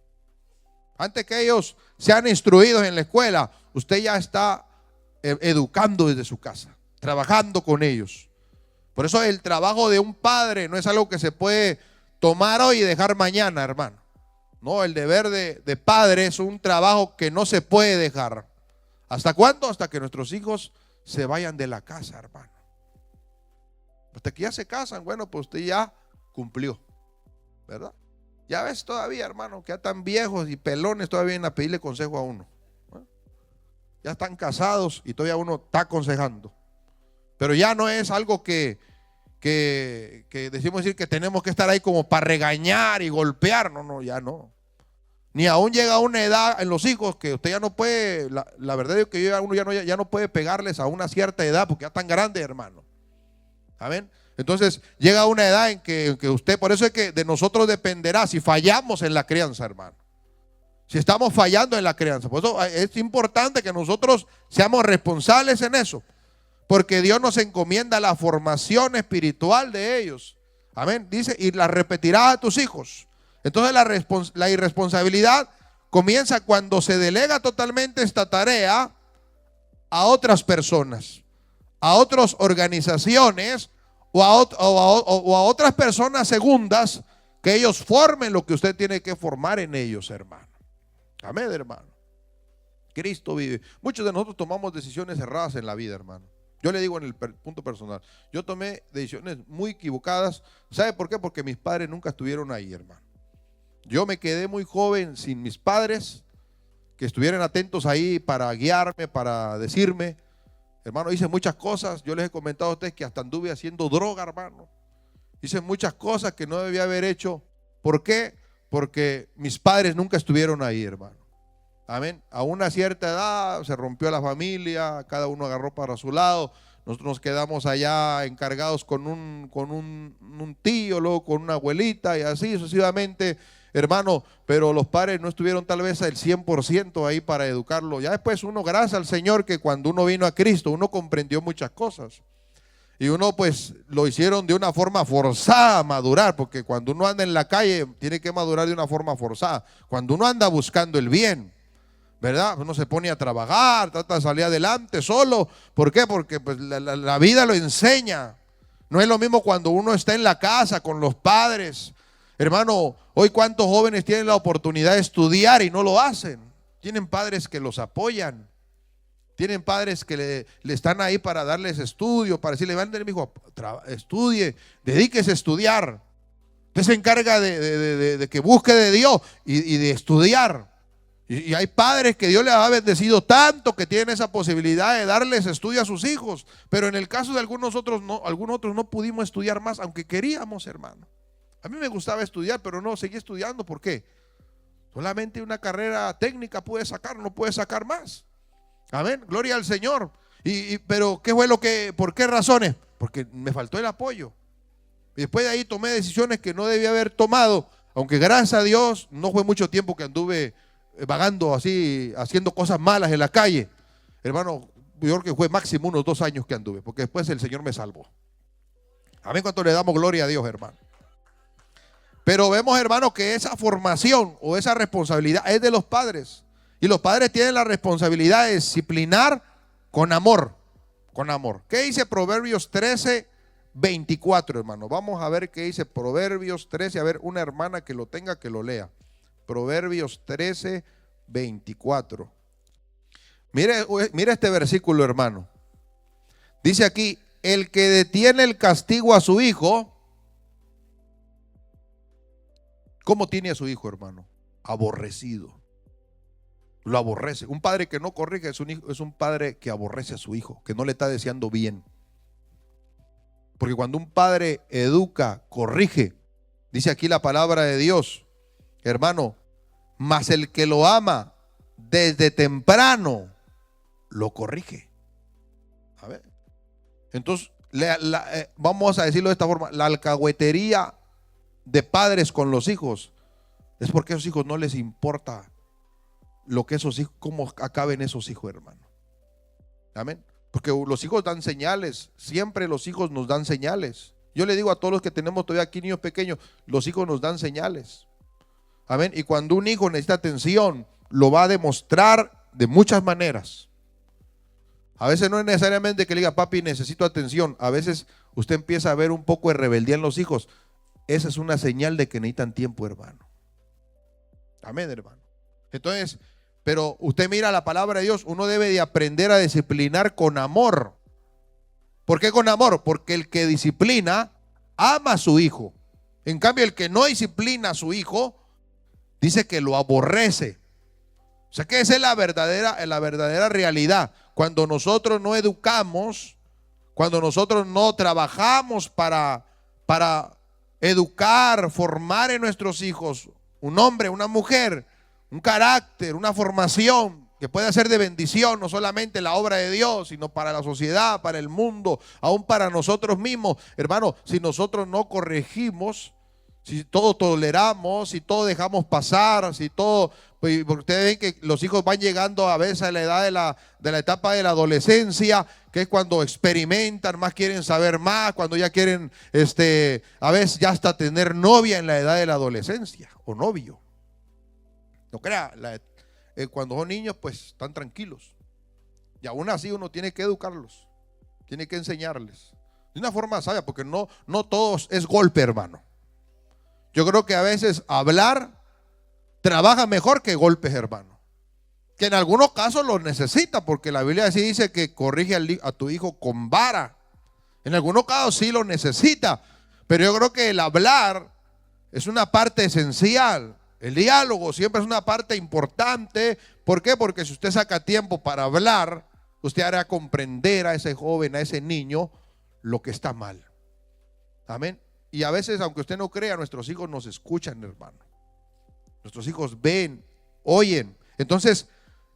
Antes que ellos sean instruidos en la escuela, usted ya está educando desde su casa, trabajando con ellos. Por eso el trabajo de un padre no es algo que se puede tomar hoy y dejar mañana, hermano. No, el deber de padre es un trabajo que no se puede dejar. ¿Hasta cuándo? Hasta que nuestros hijos se vayan de la casa, hermano. Hasta que ya se casan, bueno, pues usted ya cumplió, ¿verdad? Ya ves todavía, hermano, que ya están viejos y pelones todavía vienen a pedirle consejo a uno. Ya están casados y todavía uno está aconsejando. Pero ya no es algo que decimos decir que tenemos que estar ahí como para regañar y golpear. No, ya no. Ni aún llega a una edad en los hijos que usted ya no puede, la verdad es que uno ya no puede pegarles a una cierta edad porque ya están grandes, hermano. Amén. Entonces llega a una edad en que usted, por eso es que de nosotros dependerá si fallamos en la crianza, hermano. Si estamos fallando en la crianza. Por eso es importante que nosotros seamos responsables en eso. Porque Dios nos encomienda la formación espiritual de ellos. Amén. Dice, y la repetirás a tus hijos. Entonces la irresponsabilidad comienza cuando se delega totalmente esta tarea a otras personas, a otras organizaciones o a otras personas segundas, que ellos formen lo que usted tiene que formar en ellos, hermano. Amén, hermano. Cristo vive. Muchos de nosotros tomamos decisiones erradas en la vida, hermano. Yo le digo en el punto personal, yo tomé decisiones muy equivocadas. ¿Sabe por qué? Porque mis padres nunca estuvieron ahí, hermano. Yo me quedé muy joven sin mis padres, que estuvieran atentos ahí para guiarme, para decirme. Hermano, hice muchas cosas. Yo les he comentado a ustedes que hasta anduve haciendo droga, hermano. Hice muchas cosas que no debía haber hecho. ¿Por qué? Porque mis padres nunca estuvieron ahí, hermano. Amén. A una cierta edad se rompió la familia, cada uno agarró para su lado. Nosotros nos quedamos allá encargados con un tío, luego con una abuelita y así sucesivamente, hermano. Pero los padres no estuvieron tal vez al 100% ahí para educarlo. Ya después uno, gracias al Señor, que cuando uno vino a Cristo, uno comprendió muchas cosas. Y uno pues lo hicieron de una forma forzada a madurar, porque cuando uno anda en la calle tiene que madurar de una forma forzada. Cuando uno anda buscando el bien, ¿verdad? Uno se pone a trabajar, trata de salir adelante solo. ¿Por qué? Porque pues, la vida lo enseña. No es lo mismo cuando uno está en la casa con los padres. Hermano, hoy cuántos jóvenes tienen la oportunidad de estudiar y no lo hacen. Tienen padres que los apoyan. Tienen padres que le están ahí para darles estudio, para decirle, van, mi hijo, estudie, dedíquese a estudiar. Usted se encarga de que busque de Dios y de estudiar. Y hay padres que Dios les ha bendecido tanto que tienen esa posibilidad de darles estudio a sus hijos. Pero en el caso de algunos otros no pudimos estudiar más, aunque queríamos, hermano. A mí me gustaba estudiar, pero no seguí estudiando. ¿Por qué? Solamente una carrera técnica pude sacar, no pude sacar más. Amén, gloria al Señor. Pero ¿qué fue por qué razones? Porque me faltó el apoyo. Y después de ahí tomé decisiones que no debía haber tomado, aunque gracias a Dios no fue mucho tiempo que anduve vagando así, haciendo cosas malas en la calle. Hermano, yo creo que fue máximo unos 2 años que anduve, porque después el Señor me salvó. Amén, cuánto le damos gloria a Dios, hermano. Pero vemos, hermano, que esa formación o esa responsabilidad es de los padres. Y los padres tienen la responsabilidad de disciplinar con amor. Con amor. ¿Qué dice Proverbios 13, 24, hermano? Vamos a ver qué dice Proverbios 13. A ver, una hermana que lo tenga, que lo lea. Proverbios 13, 24. Mire este versículo, hermano. Dice aquí, el que detiene el castigo a su hijo. ¿Cómo tiene a su hijo, hermano? Aborrecido. Lo aborrece. Un padre que no corrige es un padre que aborrece a su hijo, que no le está deseando bien. Porque cuando un padre educa, corrige, dice aquí la palabra de Dios, hermano, mas el que lo ama desde temprano lo corrige. A ver. Entonces, vamos a decirlo de esta forma, la alcahuetería de padres con los hijos es porque a esos hijos no les importa lo que esos hijos, cómo acaben esos hijos, hermano. Amén. Porque los hijos dan señales, siempre los hijos nos dan señales. Yo le digo a todos los que tenemos todavía aquí niños pequeños, los hijos nos dan señales. Amén. Y cuando un hijo necesita atención, lo va a demostrar de muchas maneras. A veces no es necesariamente que le diga, papi, necesito atención. A veces usted empieza a ver un poco de rebeldía en los hijos. Esa es una señal de que necesitan tiempo, hermano. Amén, hermano. Entonces, pero usted mira la palabra de Dios, uno debe de aprender a disciplinar con amor. ¿Por qué con amor? Porque el que disciplina ama a su hijo. En cambio, el que no disciplina a su hijo, dice que lo aborrece. O sea que esa es la verdadera realidad. Cuando nosotros no educamos, cuando nosotros no trabajamos para educar, formar en nuestros hijos un hombre, una mujer, un carácter, una formación que pueda ser de bendición, no solamente la obra de Dios, sino para la sociedad, para el mundo, aún para nosotros mismos. Hermano, si nosotros no corregimos, si todo toleramos, si todo dejamos pasar, si todo, pues, porque ustedes ven que los hijos van llegando a veces a la edad de la etapa de la adolescencia, que es cuando experimentan más, quieren saber más, cuando ya quieren, a veces ya hasta tener novia en la edad de la adolescencia, o novio. No crea, cuando son niños pues están tranquilos. Y aún así uno tiene que educarlos, tiene que enseñarles. De una forma sabia, porque no todos es golpe, hermano. Yo creo que a veces hablar trabaja mejor que golpes, hermano. Que en algunos casos lo necesita, porque la Biblia sí dice que corrige a tu hijo con vara. En algunos casos sí lo necesita, pero yo creo que el hablar es una parte esencial. El diálogo siempre es una parte importante. ¿Por qué? Porque si usted saca tiempo para hablar, usted hará comprender a ese joven, a ese niño, lo que está mal. Amén. Y a veces, aunque usted no crea, nuestros hijos nos escuchan, hermano. Nuestros hijos ven, oyen. Entonces,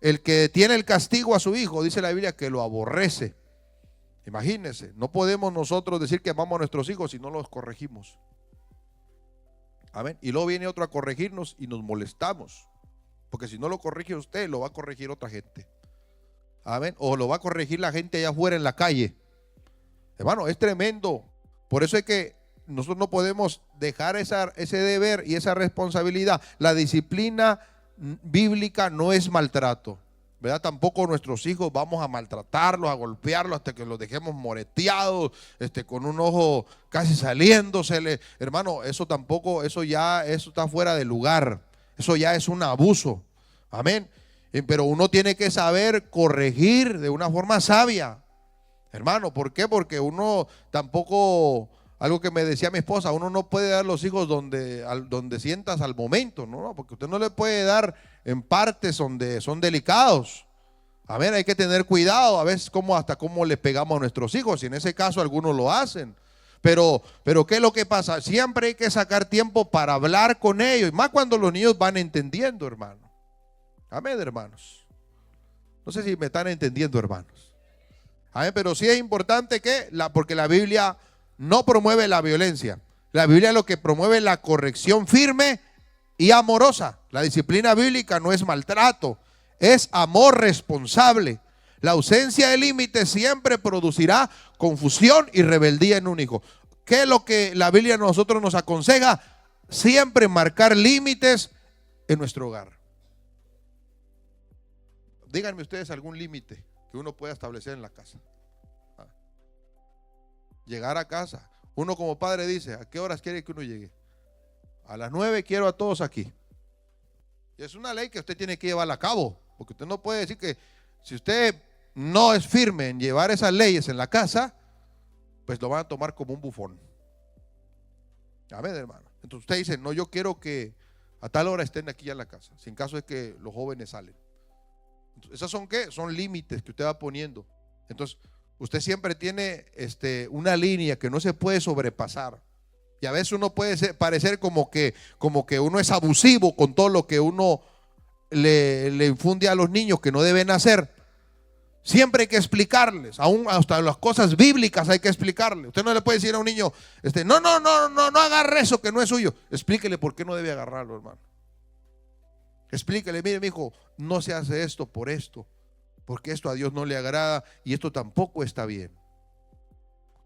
el que tiene el castigo a su hijo, dice la Biblia, que lo aborrece. Imagínense, no podemos nosotros decir que amamos a nuestros hijos si no los corregimos. Amén. Y luego viene otro a corregirnos y nos molestamos. Porque si no lo corrige usted, lo va a corregir otra gente. Amén. O lo va a corregir la gente allá afuera en la calle. Hermano, es tremendo. Por eso es que nosotros no podemos dejar ese deber y esa responsabilidad. La disciplina bíblica no es maltrato, ¿verdad? Tampoco nuestros hijos vamos a maltratarlos, a golpearlos hasta que los dejemos moreteados, con un ojo casi saliéndosele. Hermano, eso tampoco, eso está fuera de lugar. Eso ya es un abuso. Amén. Pero uno tiene que saber corregir de una forma sabia. Hermano, ¿por qué? Porque uno tampoco, algo que me decía mi esposa, uno no puede dar los hijos donde sientas al momento, ¿no? Porque usted no le puede dar en partes donde son delicados. A ver, hay que tener cuidado a veces hasta cómo le pegamos a nuestros hijos, y en ese caso algunos lo hacen. Pero ¿qué es lo que pasa? Siempre hay que sacar tiempo para hablar con ellos, y más cuando los niños van entendiendo, hermano. Amén, hermanos. No sé si me están entendiendo, hermanos. Amén, pero sí es importante porque la Biblia no promueve la violencia. La Biblia lo que promueve es la corrección firme y amorosa. La disciplina bíblica no es maltrato, es amor responsable. La ausencia de límites siempre producirá confusión y rebeldía en un hijo. ¿Qué es lo que la Biblia a nosotros nos aconseja? Siempre marcar límites en nuestro hogar. Díganme ustedes algún límite que uno pueda establecer en la casa. Llegar a casa. Uno como padre dice, ¿a qué horas quiere que uno llegue? A las 9 quiero a todos aquí. Y es una ley que usted tiene que llevarla a cabo. Porque usted no puede decir que si usted no es firme en llevar esas leyes en la casa, pues lo van a tomar como un bufón. A ver, hermano. Entonces usted dice, no, yo quiero que a tal hora estén aquí ya en la casa. Si en caso es que los jóvenes salen. ¿Esas son qué? Son límites que usted va poniendo. Entonces, usted siempre tiene una línea que no se puede sobrepasar. Y a veces uno puede parecer como que uno es abusivo con todo lo que uno le infunde a los niños que no deben hacer. Siempre hay que explicarles, aún hasta las cosas bíblicas hay que explicarles. Usted no le puede decir a un niño, no agarre eso que no es suyo. Explíquele por qué no debe agarrarlo, hermano. Explíquele, mire, mi hijo, no se hace esto por esto, porque esto a Dios no le agrada y esto tampoco está bien.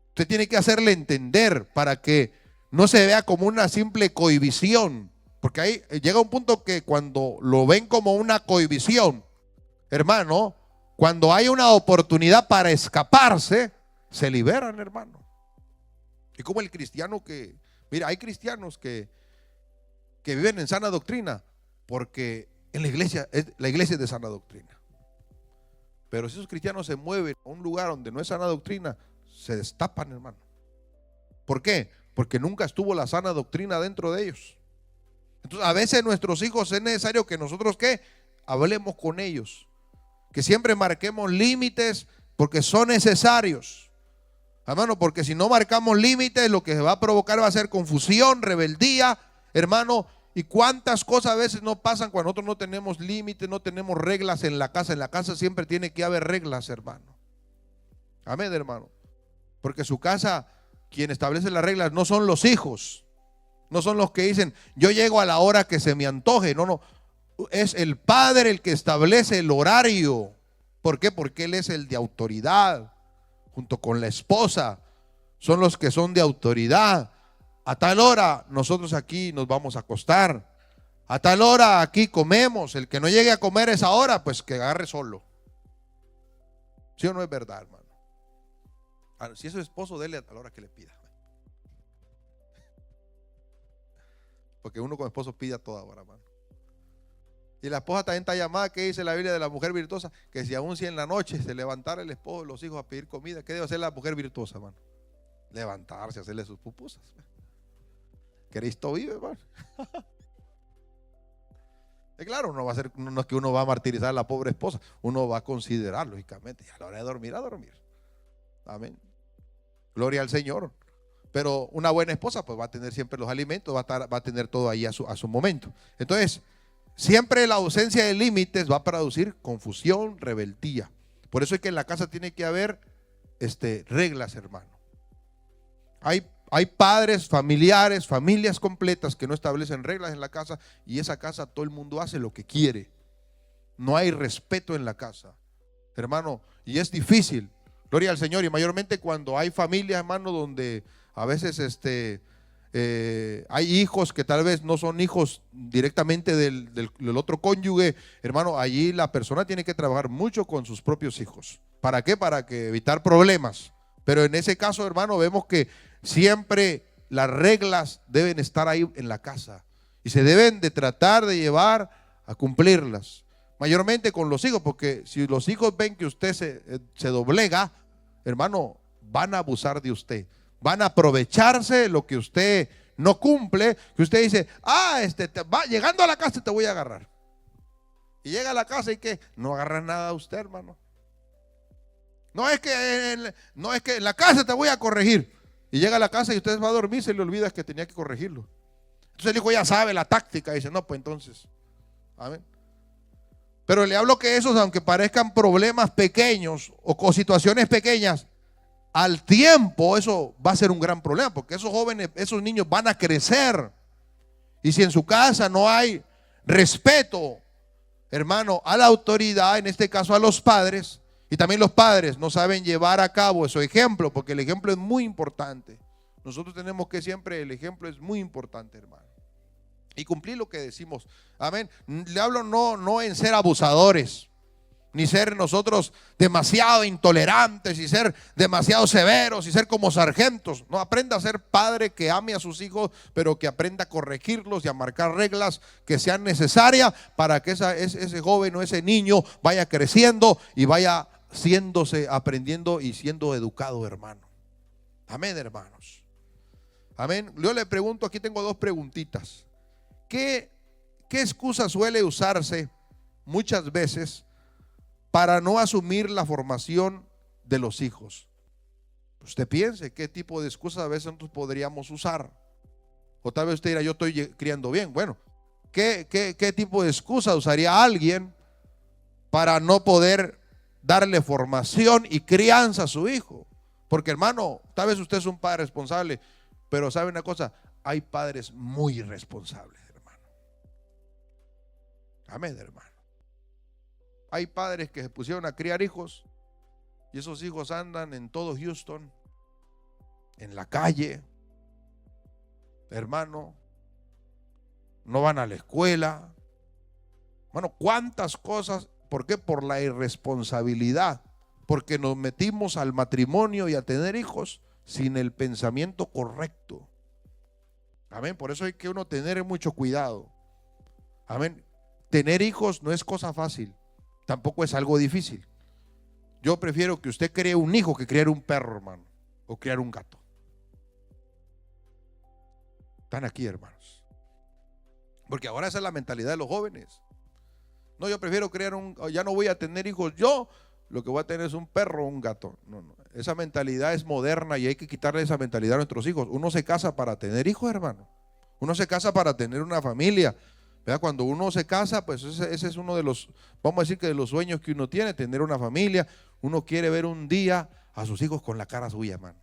Usted tiene que hacerle entender para que no se vea como una simple cohibición, porque ahí llega un punto que cuando lo ven como una cohibición, hermano, cuando hay una oportunidad para escaparse, se liberan, hermano. Y como el cristiano que, mira, hay cristianos que viven en sana doctrina, porque en la iglesia es de sana doctrina. Pero si esos cristianos se mueven a un lugar donde no es sana doctrina, se destapan, hermano. ¿Por qué? Porque nunca estuvo la sana doctrina dentro de ellos. Entonces, a veces nuestros hijos es necesario que nosotros, ¿qué? Hablemos con ellos. Que siempre marquemos límites, porque son necesarios. Hermano, porque si no marcamos límites, lo que se va a provocar va a ser confusión, rebeldía, hermano. Y cuántas cosas a veces no pasan cuando nosotros no tenemos límites, no tenemos reglas en la casa. En la casa siempre tiene que haber reglas, hermano. Amén, hermano. Porque su casa, quien establece las reglas no son los hijos. No son los que dicen, yo llego a la hora que se me antoje. No, no. Es el padre el que establece el horario. ¿Por qué? Porque él es el de autoridad. Junto con la esposa, son los que son de autoridad. A tal hora nosotros aquí nos vamos a acostar. A tal hora aquí comemos. El que no llegue a comer esa hora, pues que agarre solo. ¿Sí o no es verdad, hermano? Si es su esposo, dele a la hora que le pida. Porque uno como esposo pide a toda hora, hermano. Y la esposa también está llamada, que dice la Biblia de la mujer virtuosa, que si aún si en la noche se levantara el esposo y los hijos a pedir comida, ¿qué debe hacer la mujer virtuosa, hermano? Levantarse, hacerle sus pupusas. Cristo vive, hermano. Es claro, no va a ser, no es que uno va a martirizar a la pobre esposa, uno va a considerar, lógicamente, y a la hora de dormir, a dormir. Amén. Gloria al Señor. Pero una buena esposa, pues va a tener siempre los alimentos, va a tener todo ahí a su momento. Entonces, siempre la ausencia de límites va a producir confusión, rebeldía. Por eso es que en la casa tiene que haber reglas, hermano. Hay padres, familiares, familias completas que no establecen reglas en la casa, y esa casa todo el mundo hace lo que quiere. No hay respeto en la casa, hermano, y es difícil. Gloria al Señor. Y mayormente cuando hay familias, hermano, donde a veces hay hijos que tal vez no son hijos directamente del otro cónyuge, hermano, allí la persona tiene que trabajar mucho con sus propios hijos. ¿Para qué? Para que evitar problemas. Pero en ese caso, hermano, vemos que siempre las reglas deben estar ahí en la casa y se deben de tratar de llevar a cumplirlas. Mayormente con los hijos, porque si los hijos ven que usted se doblega, hermano, van a abusar de usted. Van a aprovecharse lo que usted no cumple, que usted dice, llegando a la casa te voy a agarrar. Y llega a la casa y que no agarra nada a usted, hermano. No es que en la casa te voy a corregir. Y llega a la casa y usted va a dormir, se le olvida que tenía que corregirlo. Entonces el hijo ya sabe la táctica, dice, no, pues entonces, amén. Pero le hablo que esos, aunque parezcan problemas pequeños o situaciones pequeñas, al tiempo eso va a ser un gran problema, porque esos jóvenes, esos niños van a crecer. Y si en su casa no hay respeto, hermano, a la autoridad, en este caso a los padres, y también los padres no saben llevar a cabo ese ejemplo, porque el ejemplo es muy importante. Nosotros tenemos que siempre, el ejemplo es muy importante, hermano. Y cumplir lo que decimos. Amén. Le hablo no en ser abusadores, ni ser nosotros demasiado intolerantes y ser demasiado severos y ser como sargentos. No, aprenda a ser padre que ame a sus hijos, pero que aprenda a corregirlos y a marcar reglas que sean necesarias para que ese joven o ese niño vaya creciendo y vaya aprendiendo y siendo educado, hermano. Amén, hermanos. Amén. Yo le pregunto, aquí tengo dos preguntitas. ¿Qué excusa suele usarse muchas veces para no asumir la formación de los hijos? Usted piense qué tipo de excusas a veces nosotros podríamos usar. O tal vez usted dirá, yo estoy criando bien. Bueno, ¿qué tipo de excusa usaría alguien para no poder darle formación y crianza a su hijo? Porque, hermano, tal vez usted es un padre responsable, pero ¿sabe una cosa? Hay padres muy irresponsables, hermano. Amén, hermano. Hay padres que se pusieron a criar hijos y esos hijos andan en todo Houston, en la calle, hermano, no van a la escuela. Bueno, cuántas cosas. ¿Por qué? Por la irresponsabilidad, porque nos metimos al matrimonio y a tener hijos sin el pensamiento correcto. Amén. Por eso hay que uno tener mucho cuidado. Amén. Tener hijos no es cosa fácil, tampoco es algo difícil. Yo prefiero que usted cree un hijo que criar un perro, hermano, o criar un gato. Están aquí, hermanos. Porque ahora esa es la mentalidad de los jóvenes. No, yo prefiero crear ya no voy a tener hijos, yo lo que voy a tener es un perro o un gato. No, no. Esa mentalidad es moderna y hay que quitarle esa mentalidad a nuestros hijos. Uno se casa para tener hijos, hermano. Uno se casa para tener una familia. ¿Verdad? Cuando uno se casa, pues ese es uno de los, vamos a decir que de los sueños que uno tiene, tener una familia. Uno quiere ver un día a sus hijos con la cara suya, hermano.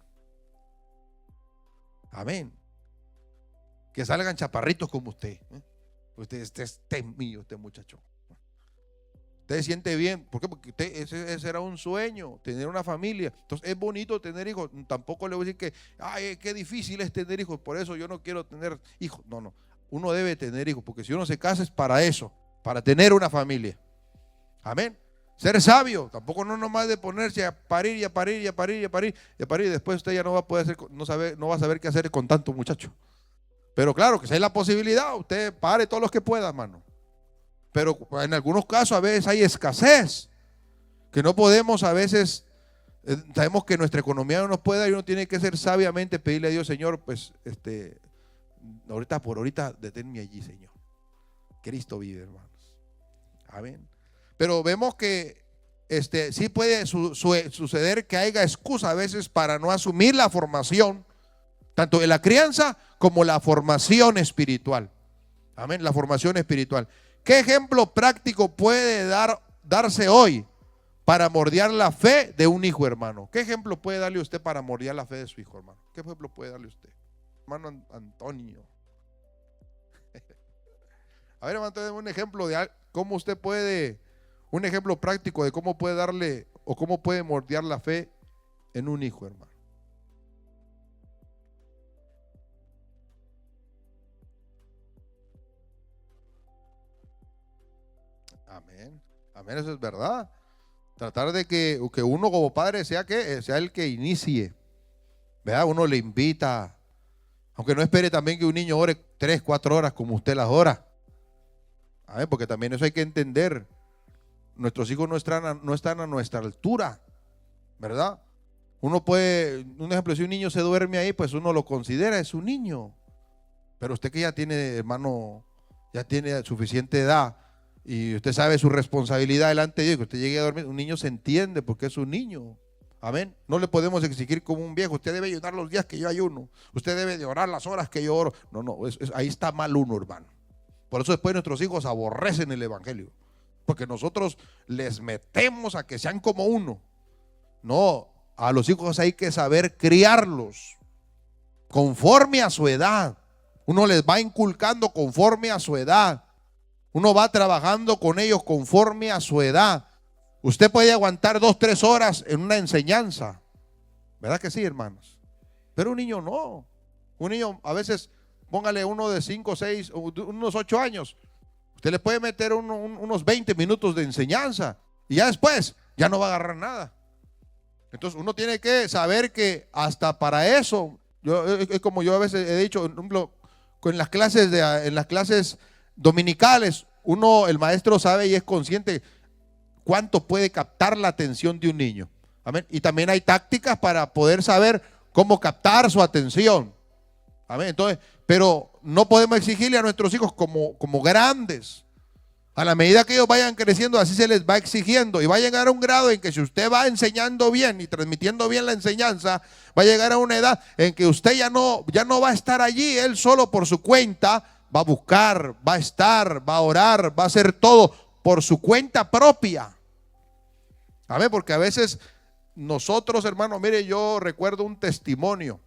Amén. Que salgan chaparritos como usted. Usted es mío, este muchacho. Usted se siente bien. ¿Por qué? Porque ese era un sueño, tener una familia. Entonces es bonito tener hijos. Tampoco le voy a decir que, ay, qué difícil es tener hijos, por eso yo no quiero tener hijos. No, no. Uno debe tener hijos, porque si uno se casa es para eso, para tener una familia. Amén. Ser sabio, tampoco no nomás de ponerse a parir y a parir y a parir y a parir y a parir, y después usted ya no va a poder hacer, no va a saber qué hacer con tanto muchacho. Pero claro, que si hay la posibilidad, usted pare todos los que pueda, hermano. Pero en algunos casos a veces hay escasez, que no podemos a veces, sabemos que nuestra economía no nos puede dar y uno tiene que ser sabiamente pedirle a Dios, Señor, pues ahorita por ahorita deténme allí, Señor. Cristo vive, hermanos. Amén. Pero vemos que sí puede suceder que haya excusa a veces para no asumir la formación, tanto en la crianza como la formación espiritual. Amén, la formación espiritual. ¿Qué ejemplo práctico puede darse hoy para moldear la fe de un hijo, hermano? ¿Qué ejemplo puede darle usted para moldear la fe de su hijo, hermano? ¿Qué ejemplo puede darle usted? Hermano Antonio. A ver, hermano, tenemos un ejemplo de cómo usted puede, un ejemplo práctico de cómo puede darle o cómo puede moldear la fe en un hijo, hermano. Amén. Amén, eso es verdad. Tratar de que uno como padre sea el que inicie. ¿Verdad? Uno le invita. Aunque no espere también que un niño ore 3, 4 horas como usted las ora. Amén, porque también eso hay que entender. Nuestros hijos no están a nuestra altura. ¿Verdad? Uno puede, un ejemplo, si un niño se duerme ahí, pues uno lo considera, es un niño. Pero usted que ya tiene, hermano, ya tiene suficiente edad y usted sabe su responsabilidad delante de Dios, que usted llegue a dormir, un niño se entiende porque es un niño. Amén. No le podemos exigir como un viejo, usted debe ayunar los días que yo ayuno, usted debe de orar las horas que yo oro. No, no, ahí está mal uno, hermano. Por eso después nuestros hijos aborrecen el evangelio, porque nosotros les metemos a que sean como uno. No, a los hijos hay que saber criarlos conforme a su edad. Uno les va inculcando conforme a su edad. Uno va trabajando con ellos conforme a su edad. Usted puede aguantar 2, 3 horas en una enseñanza. ¿Verdad que sí, hermanos? Pero un niño no. Un niño a veces, póngale uno de 5, 6, unos 8 años. Usted le puede meter unos 20 minutos de enseñanza y ya después ya no va a agarrar nada. Entonces uno tiene que saber que hasta para eso, como yo a veces he dicho, en las clases dominicales, el maestro sabe y es consciente cuánto puede captar la atención de un niño. Amén. Y también hay tácticas para poder saber cómo captar su atención. Amén. Entonces, pero no podemos exigirle a nuestros hijos como grandes. A la medida que ellos vayan creciendo, así se les va exigiendo y va a llegar a un grado en que si usted va enseñando bien y transmitiendo bien la enseñanza, va a llegar a una edad en que usted ya no va a estar allí, él solo por su cuenta va a buscar, va a estar, va a orar, va a hacer todo por su cuenta propia. Amén, porque a veces nosotros, hermano, mire, yo recuerdo un testimonio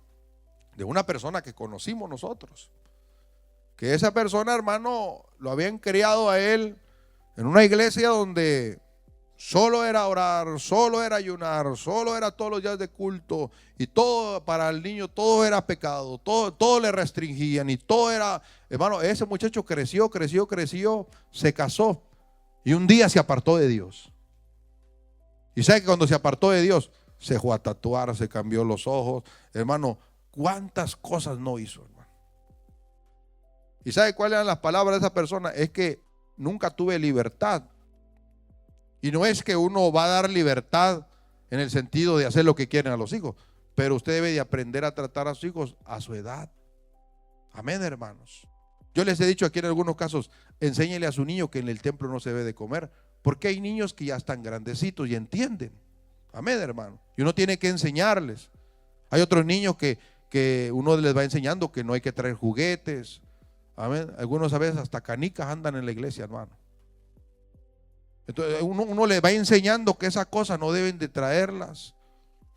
de una persona que conocimos nosotros, que esa persona, hermano, lo habían criado a él En una iglesia donde solo era orar, solo era ayunar, solo era todos los días de culto, y todo para el niño, todo era pecado, todo le restringían y todo era, hermano, ese muchacho creció, se casó y un día se apartó de Dios. Y sabe que cuando se apartó de Dios, se fue a tatuar, se cambió los ojos, hermano, cuántas cosas no hizo, hermano. ¿Y sabe cuáles eran las palabras de esa persona? Es que nunca tuve libertad. Y no es que uno va a dar libertad en el sentido de hacer lo que quieren a los hijos, pero usted debe de aprender a tratar a sus hijos a su edad. Amén, hermanos. Yo les he dicho aquí en algunos casos, enséñele a su niño que en el templo no se debe de comer, porque hay niños que ya están grandecitos y entienden. Amén, hermano. Y uno tiene que enseñarles. Hay otros niños que uno les va enseñando que no hay que traer juguetes. Amén. Algunos a veces hasta canicas andan en la iglesia, hermano. Entonces uno le va enseñando que esas cosas no deben de traerlas.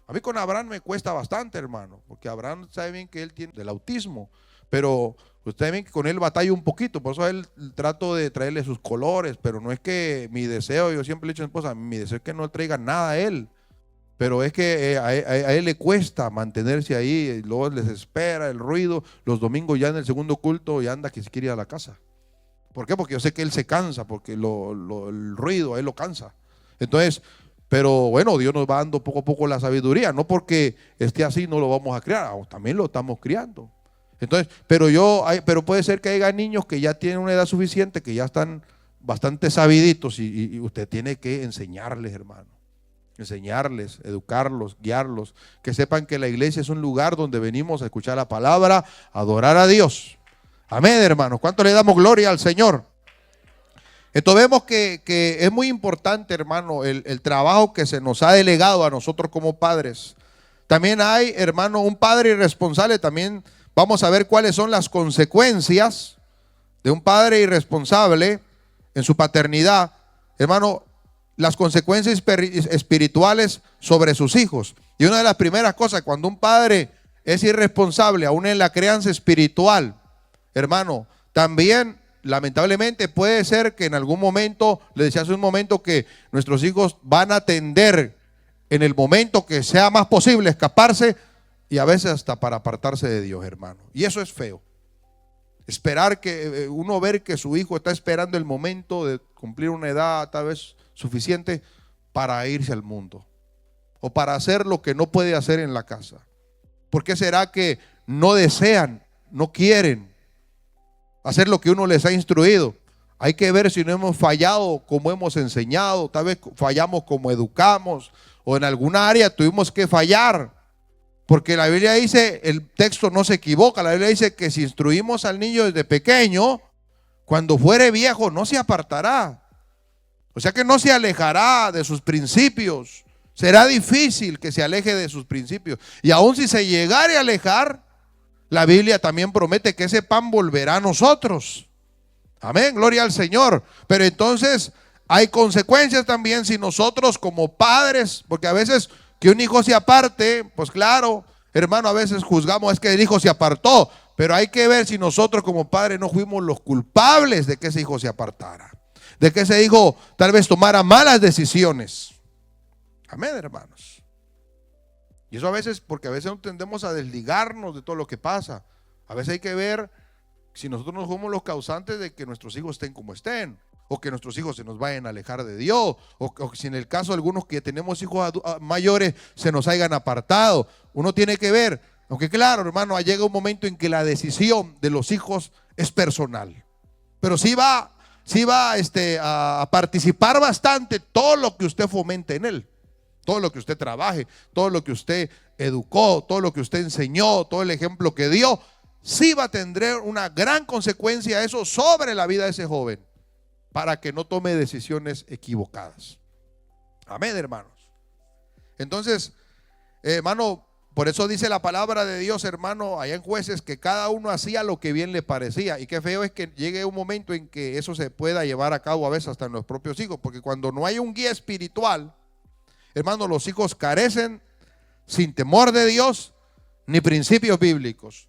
A mí con Abraham me cuesta bastante, hermano, porque Abraham sabe bien que él tiene del autismo, pero usted ven que con él batalla un poquito, por eso a él trato de traerle sus colores, pero no es que mi deseo, yo siempre le he dicho a mi esposa, mi deseo es que no traiga nada a él, pero es que a él le cuesta mantenerse ahí, y luego les espera el ruido, los domingos ya en el segundo culto ya anda que se quiere ir a la casa. ¿Por qué? Porque yo sé que él se cansa, porque el ruido a él lo cansa. Entonces, pero bueno, Dios nos va dando poco a poco la sabiduría, no porque esté así no lo vamos a criar, también lo estamos criando. Entonces, pero puede ser que haya niños que ya tienen una edad suficiente, que ya están bastante sabiditos y usted tiene que enseñarles, hermano. Enseñarles, educarlos, guiarlos, que sepan que la iglesia es un lugar donde venimos a escuchar la palabra, a adorar a Dios. Amén, hermanos. ¿Cuánto le damos gloria al Señor? Entonces vemos que es muy importante, hermano, el trabajo que se nos ha delegado a nosotros como padres. También hay, hermano, un padre irresponsable. También vamos a ver cuáles son las consecuencias de un padre irresponsable en su paternidad. Hermano, las consecuencias espirituales sobre sus hijos. Y una de las primeras cosas, cuando un padre es irresponsable, aún en la crianza espiritual, hermano, también lamentablemente puede ser que en algún momento, le decía hace un momento, que nuestros hijos van a tender en el momento que sea más posible escaparse y a veces hasta para apartarse de Dios, hermano. Y eso es feo. Esperar que uno ver que su hijo está esperando el momento de cumplir una edad tal vez suficiente para irse al mundo o para hacer lo que no puede hacer en la casa. ¿Por qué será que no desean, no quieren hacer lo que uno les ha instruido? Hay que ver si no hemos fallado como hemos enseñado, tal vez fallamos como educamos, o en alguna área tuvimos que fallar, porque la Biblia dice, el texto no se equivoca, la Biblia dice que si instruimos al niño desde pequeño, cuando fuere viejo no se apartará, o sea que no se alejará de sus principios, será difícil que se aleje de sus principios, y aun si se llegare a alejar, la Biblia también promete que ese pan volverá a nosotros. Amén, gloria al Señor. Pero entonces hay consecuencias también si nosotros como padres, porque a veces que un hijo se aparte, pues claro, hermano, a veces juzgamos, es que el hijo se apartó, pero hay que ver si nosotros como padres no fuimos los culpables de que ese hijo se apartara, de que ese hijo tal vez tomara malas decisiones. Amén, hermanos. Y eso a veces, porque a veces no tendemos a desligarnos de todo lo que pasa. A veces hay que ver si nosotros no somos los causantes de que nuestros hijos estén como estén, o que nuestros hijos se nos vayan a alejar de Dios, o si en el caso de algunos que tenemos hijos mayores se nos hayan apartado. Uno tiene que ver, aunque claro, hermano, llega un momento en que la decisión de los hijos es personal, pero sí va a participar bastante todo lo que usted fomente en él. Todo lo que usted trabaje, todo lo que usted educó, todo lo que usted enseñó, todo el ejemplo que dio, sí va a tener una gran consecuencia eso sobre la vida de ese joven, para que no tome decisiones equivocadas. Amén, hermanos. Entonces, hermano, por eso dice la palabra de Dios, hermano, allá en Jueces, que cada uno hacía lo que bien le parecía. Y qué feo es que llegue un momento en que eso se pueda llevar a cabo a veces hasta en los propios hijos, porque cuando no hay un guía espiritual, hermano, los hijos carecen sin temor de Dios ni principios bíblicos.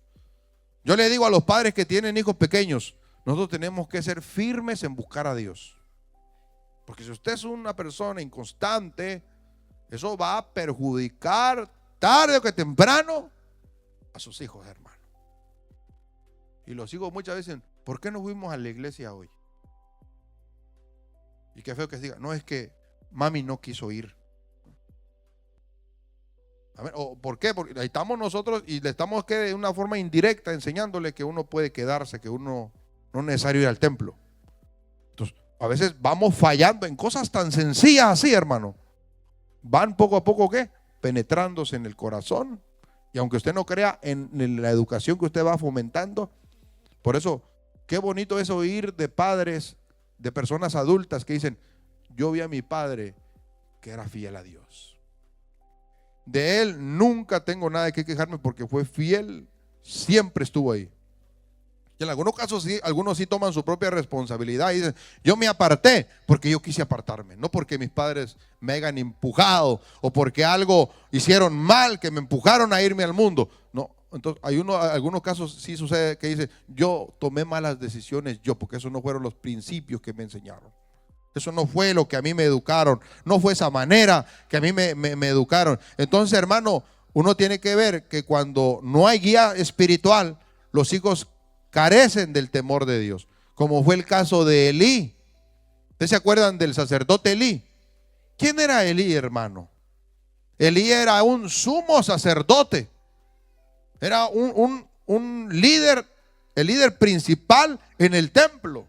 Yo le digo a los padres que tienen hijos pequeños, nosotros tenemos que ser firmes en buscar a Dios Porque si usted es una persona inconstante, eso va a perjudicar tarde o que temprano a sus hijos, hermano. Y los hijos muchas veces dicen, ¿por qué no fuimos a la iglesia hoy? Y qué feo que se diga, no, es que mami no quiso ir. A ver, ¿por qué? Porque ahí estamos nosotros y le estamos que de una forma indirecta enseñándole que uno puede quedarse, que uno no es necesario ir al templo. Entonces, a veces vamos fallando en cosas tan sencillas así, hermano. Van poco a poco, ¿qué? Penetrándose en el corazón. Y aunque usted no crea en la educación que usted va fomentando, por eso, qué bonito es oír de padres, de personas adultas que dicen, yo vi a mi padre que era fiel a Dios. De él nunca tengo nada que quejarme porque fue fiel, siempre estuvo ahí. Y en algunos casos sí, algunos sí toman su propia responsabilidad y dicen, yo me aparté porque yo quise apartarme, no porque mis padres me hayan empujado o porque algo hicieron mal que me empujaron a irme al mundo. No, entonces algunos casos sí sucede que dice, yo tomé malas decisiones porque esos no fueron los principios que me enseñaron. Eso no fue lo que a mí me educaron, no fue esa manera que a mí me educaron. Entonces, hermano, uno tiene que ver que cuando no hay guía espiritual, los hijos carecen del temor de Dios, como fue el caso de Elí. ¿Ustedes se acuerdan del sacerdote Elí? ¿Quién era Elí, hermano? Elí era un sumo sacerdote, era un líder, el líder principal en el templo,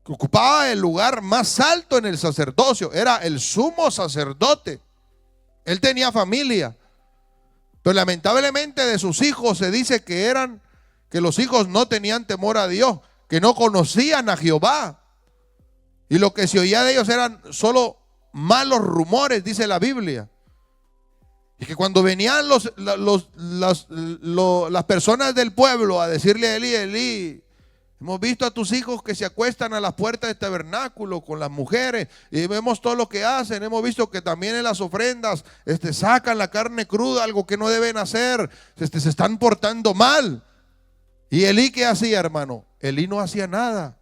que ocupaba el lugar más alto en el sacerdocio, era el sumo sacerdote. Él tenía familia, pero lamentablemente de sus hijos se dice que los hijos no tenían temor a Dios, que no conocían a Jehová. Y lo que se oía de ellos eran solo malos rumores, dice la Biblia. Y que cuando venían las personas del pueblo a decirle a Elí, Elí, hemos visto a tus hijos que se acuestan a las puertas del tabernáculo con las mujeres y vemos todo lo que hacen. Hemos visto que también en las ofrendas sacan la carne cruda, algo que no deben hacer. Se están portando mal. ¿Y Elí qué hacía, hermano? Elí no hacía nada.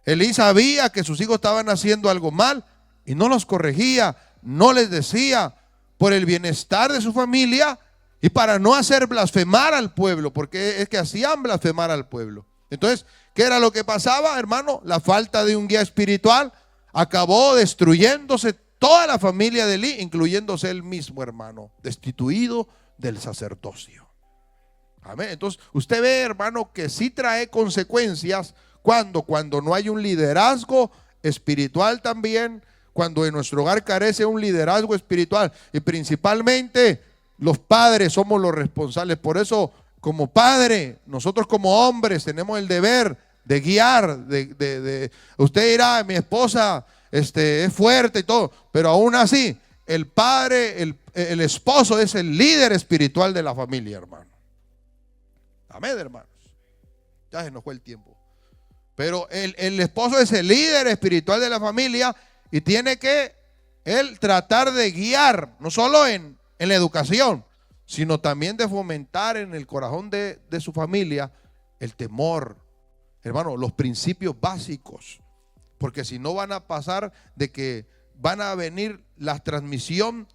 Elí sabía que sus hijos estaban haciendo algo mal y no los corregía, no les decía, por el bienestar de su familia y para no hacer blasfemar al pueblo, porque es que hacían blasfemar al pueblo. Entonces, ¿qué era lo que pasaba, hermano? La falta de un guía espiritual acabó destruyéndose toda la familia de Elí, incluyéndose él mismo, hermano, destituido del sacerdocio. Amén. Entonces, usted ve, hermano, que sí trae consecuencias cuando no hay un liderazgo espiritual también, cuando en nuestro hogar carece un liderazgo espiritual y principalmente los padres somos los responsables. Por eso, como padre, nosotros como hombres tenemos el deber de guiar, usted dirá, mi esposa es fuerte y todo, pero aún así, el padre, el esposo es el líder espiritual de la familia, hermano. Amén, hermanos. Ya se nos fue el tiempo. Pero el esposo es el líder espiritual de la familia y tiene que él tratar de guiar, no solo en la educación, sino también de fomentar en el corazón de su familia el temor, hermano, los principios básicos. Porque si no van a pasar de que van a venir la transmisión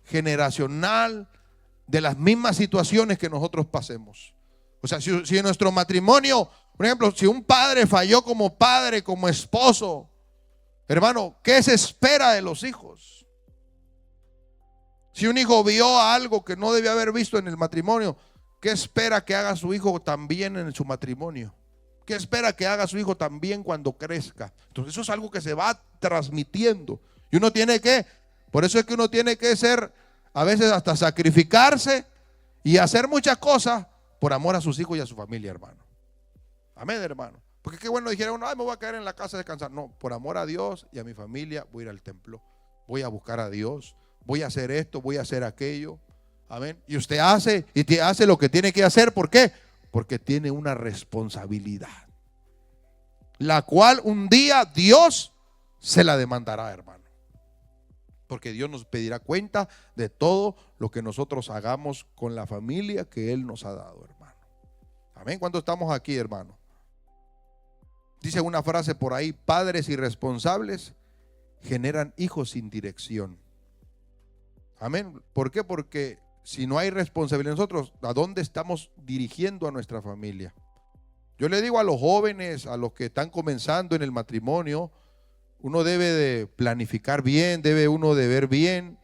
generacional de las mismas situaciones que nosotros pasemos. O sea, si en nuestro matrimonio, por ejemplo, si un padre falló como padre, como esposo, hermano, ¿qué se espera de los hijos? Si un hijo vio algo que no debía haber visto en el matrimonio, ¿qué espera que haga su hijo también en su matrimonio? ¿Qué espera que haga su hijo también cuando crezca? Entonces eso es algo que se va transmitiendo. Y uno tiene que, por eso es que uno tiene que ser, a veces hasta sacrificarse y hacer muchas cosas por amor a sus hijos y a su familia, hermano. Amén, hermano. Porque qué bueno dijera uno, ay, me voy a quedar en la casa a descansar. No, por amor a Dios y a mi familia voy a ir al templo. Voy a buscar a Dios. Voy a hacer esto, voy a hacer aquello. Amén. Y usted hace lo que tiene que hacer. ¿Por qué? Porque tiene una responsabilidad, la cual un día Dios se la demandará, hermano. Porque Dios nos pedirá cuenta de todo lo que nosotros hagamos con la familia que Él nos ha dado, hermano. Amén. ¿Cuántos estamos aquí, hermano? Dice una frase por ahí: padres irresponsables generan hijos sin dirección. Amén. ¿Por qué? Porque si no hay responsabilidad en nosotros, ¿a dónde estamos dirigiendo a nuestra familia? Yo le digo a los jóvenes, a los que están comenzando en el matrimonio, uno debe de planificar bien, debe uno de ver bien,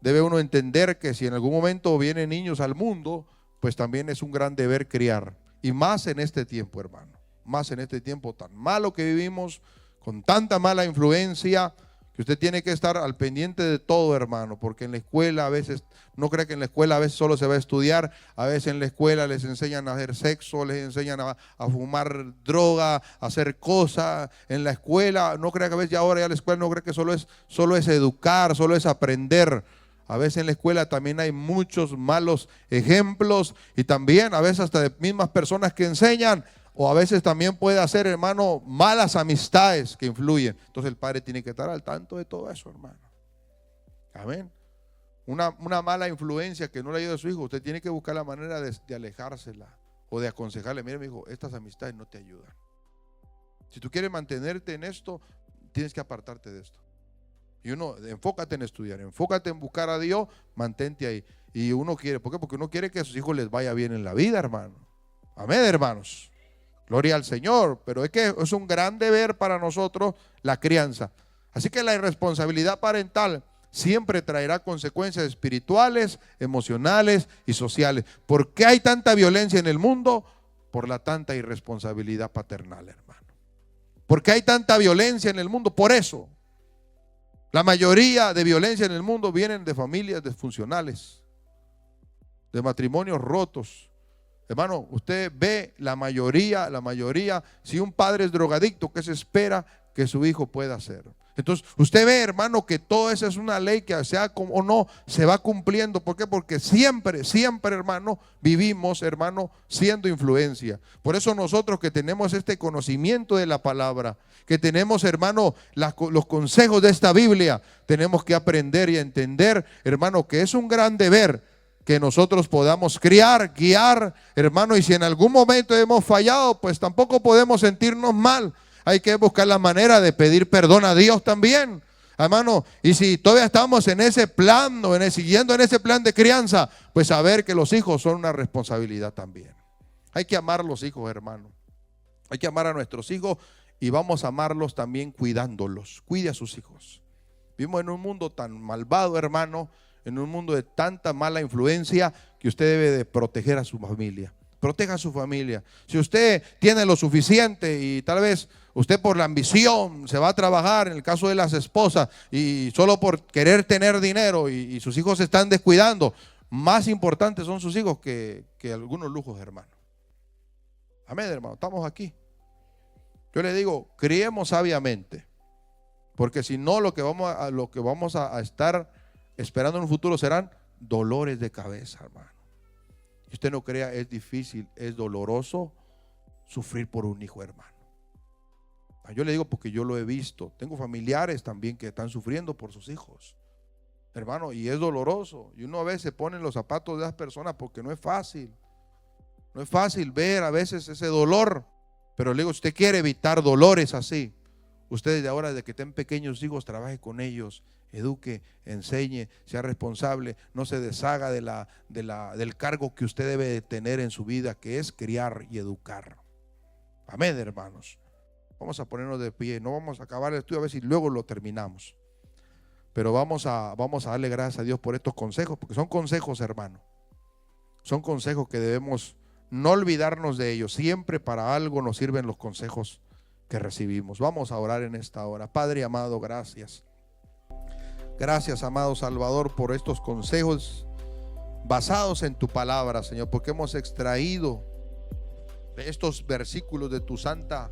debe uno entender que si en algún momento vienen niños al mundo, pues también es un gran deber criar. Y más en este tiempo, hermano, más en este tiempo tan malo que vivimos, con tanta mala influencia, que usted tiene que estar al pendiente de todo, hermano, porque en la escuela a veces, no crea que en la escuela a veces solo se va a estudiar, a veces en la escuela les enseñan a hacer sexo, les enseñan a fumar droga, a hacer cosas. En la escuela, no crea que a veces ya ahora ya la escuela no crea que solo es educar, solo es aprender. A veces en la escuela también hay muchos malos ejemplos y también a veces hasta de mismas personas que enseñan. O a veces también puede hacer, hermano, malas amistades que influyen. Entonces el padre tiene que estar al tanto de todo eso, hermano. Amén. Una mala influencia que no le ayuda a su hijo, usted tiene que buscar la manera de alejársela o de aconsejarle: mire, mi hijo, estas amistades no te ayudan. Si tú quieres mantenerte en esto, tienes que apartarte de esto. Y uno, enfócate en estudiar, enfócate en buscar a Dios, mantente ahí. Y uno quiere, ¿por qué? Porque uno quiere que a sus hijos les vaya bien en la vida, hermano. Amén, hermanos. Gloria al Señor, pero es que es un gran deber para nosotros la crianza. Así que la irresponsabilidad parental siempre traerá consecuencias espirituales, emocionales y sociales. ¿Por qué hay tanta violencia en el mundo? Por la tanta irresponsabilidad paternal, hermano. ¿Por qué hay tanta violencia en el mundo? Por eso. La mayoría de violencia en el mundo vienen de familias disfuncionales, de matrimonios rotos. Hermano, usted ve la mayoría, si un padre es drogadicto, ¿qué se espera que su hijo pueda hacer? Entonces, usted ve, hermano, que todo eso es una ley que sea como o no, se va cumpliendo. ¿Por qué? Porque siempre, hermano, vivimos, hermano, siendo influencia. Por eso nosotros que tenemos este conocimiento de la palabra, que tenemos, hermano, los consejos de esta Biblia, tenemos que aprender y entender, hermano, que es un gran deber que nosotros podamos criar, guiar, hermano, y si en algún momento hemos fallado, pues tampoco podemos sentirnos mal. Hay que buscar la manera de pedir perdón a Dios también, hermano. Y si todavía estamos en ese plan, siguiendo en ese plan de crianza, pues saber que los hijos son una responsabilidad también. Hay que amar a los hijos, hermano. Hay que amar a nuestros hijos y vamos a amarlos también cuidándolos. Cuide a sus hijos. Vivimos en un mundo tan malvado, hermano, en un mundo de tanta mala influencia, que usted debe de proteger a su familia. Proteja a su familia. Si usted tiene lo suficiente y tal vez usted por la ambición se va a trabajar, en el caso de las esposas, y solo por querer tener dinero y sus hijos se están descuidando, más importantes son sus hijos que algunos lujos, hermano. Amén, hermano, estamos aquí. Yo le digo, criemos sabiamente, porque si no lo que vamos a estar esperando en un futuro serán dolores de cabeza, hermano. Y usted no crea, es difícil, es doloroso sufrir por un hijo, hermano. Yo le digo porque yo lo he visto. Tengo familiares también que están sufriendo por sus hijos, hermano, y es doloroso. Y uno a veces se pone en los zapatos de las personas porque no es fácil. No es fácil ver a veces ese dolor. Pero le digo, si usted quiere evitar dolores así, usted desde ahora, desde que estén pequeños hijos, trabaje con ellos, eduque, enseñe, sea responsable, no se deshaga del cargo que usted debe de tener en su vida, que es criar y educar. Amén, hermanos. Vamos a ponernos de pie, no vamos a acabar el estudio a ver si luego lo terminamos, pero vamos a darle gracias a Dios por estos consejos, porque son consejos, hermano. Son consejos que debemos no olvidarnos de ellos. Siempre para algo nos sirven los consejos que recibimos. Vamos a orar en esta hora. Padre amado, gracias. Gracias, amado Salvador, por estos consejos basados en tu palabra, Señor, porque hemos extraído estos versículos de tu santa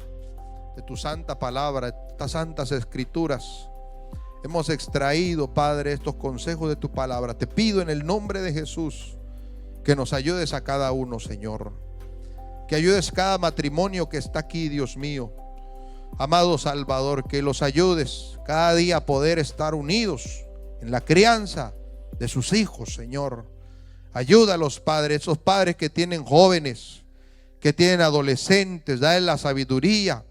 palabra, estas santas escrituras. Hemos extraído, Padre, estos consejos de tu palabra. Te pido en el nombre de Jesús que nos ayudes a cada uno, Señor. Que ayudes cada matrimonio que está aquí, Dios mío. Amado Salvador, que los ayudes cada día a poder estar unidos en la crianza de sus hijos, Señor. Ayuda a los padres, esos padres que tienen jóvenes, que tienen adolescentes, dale la sabiduría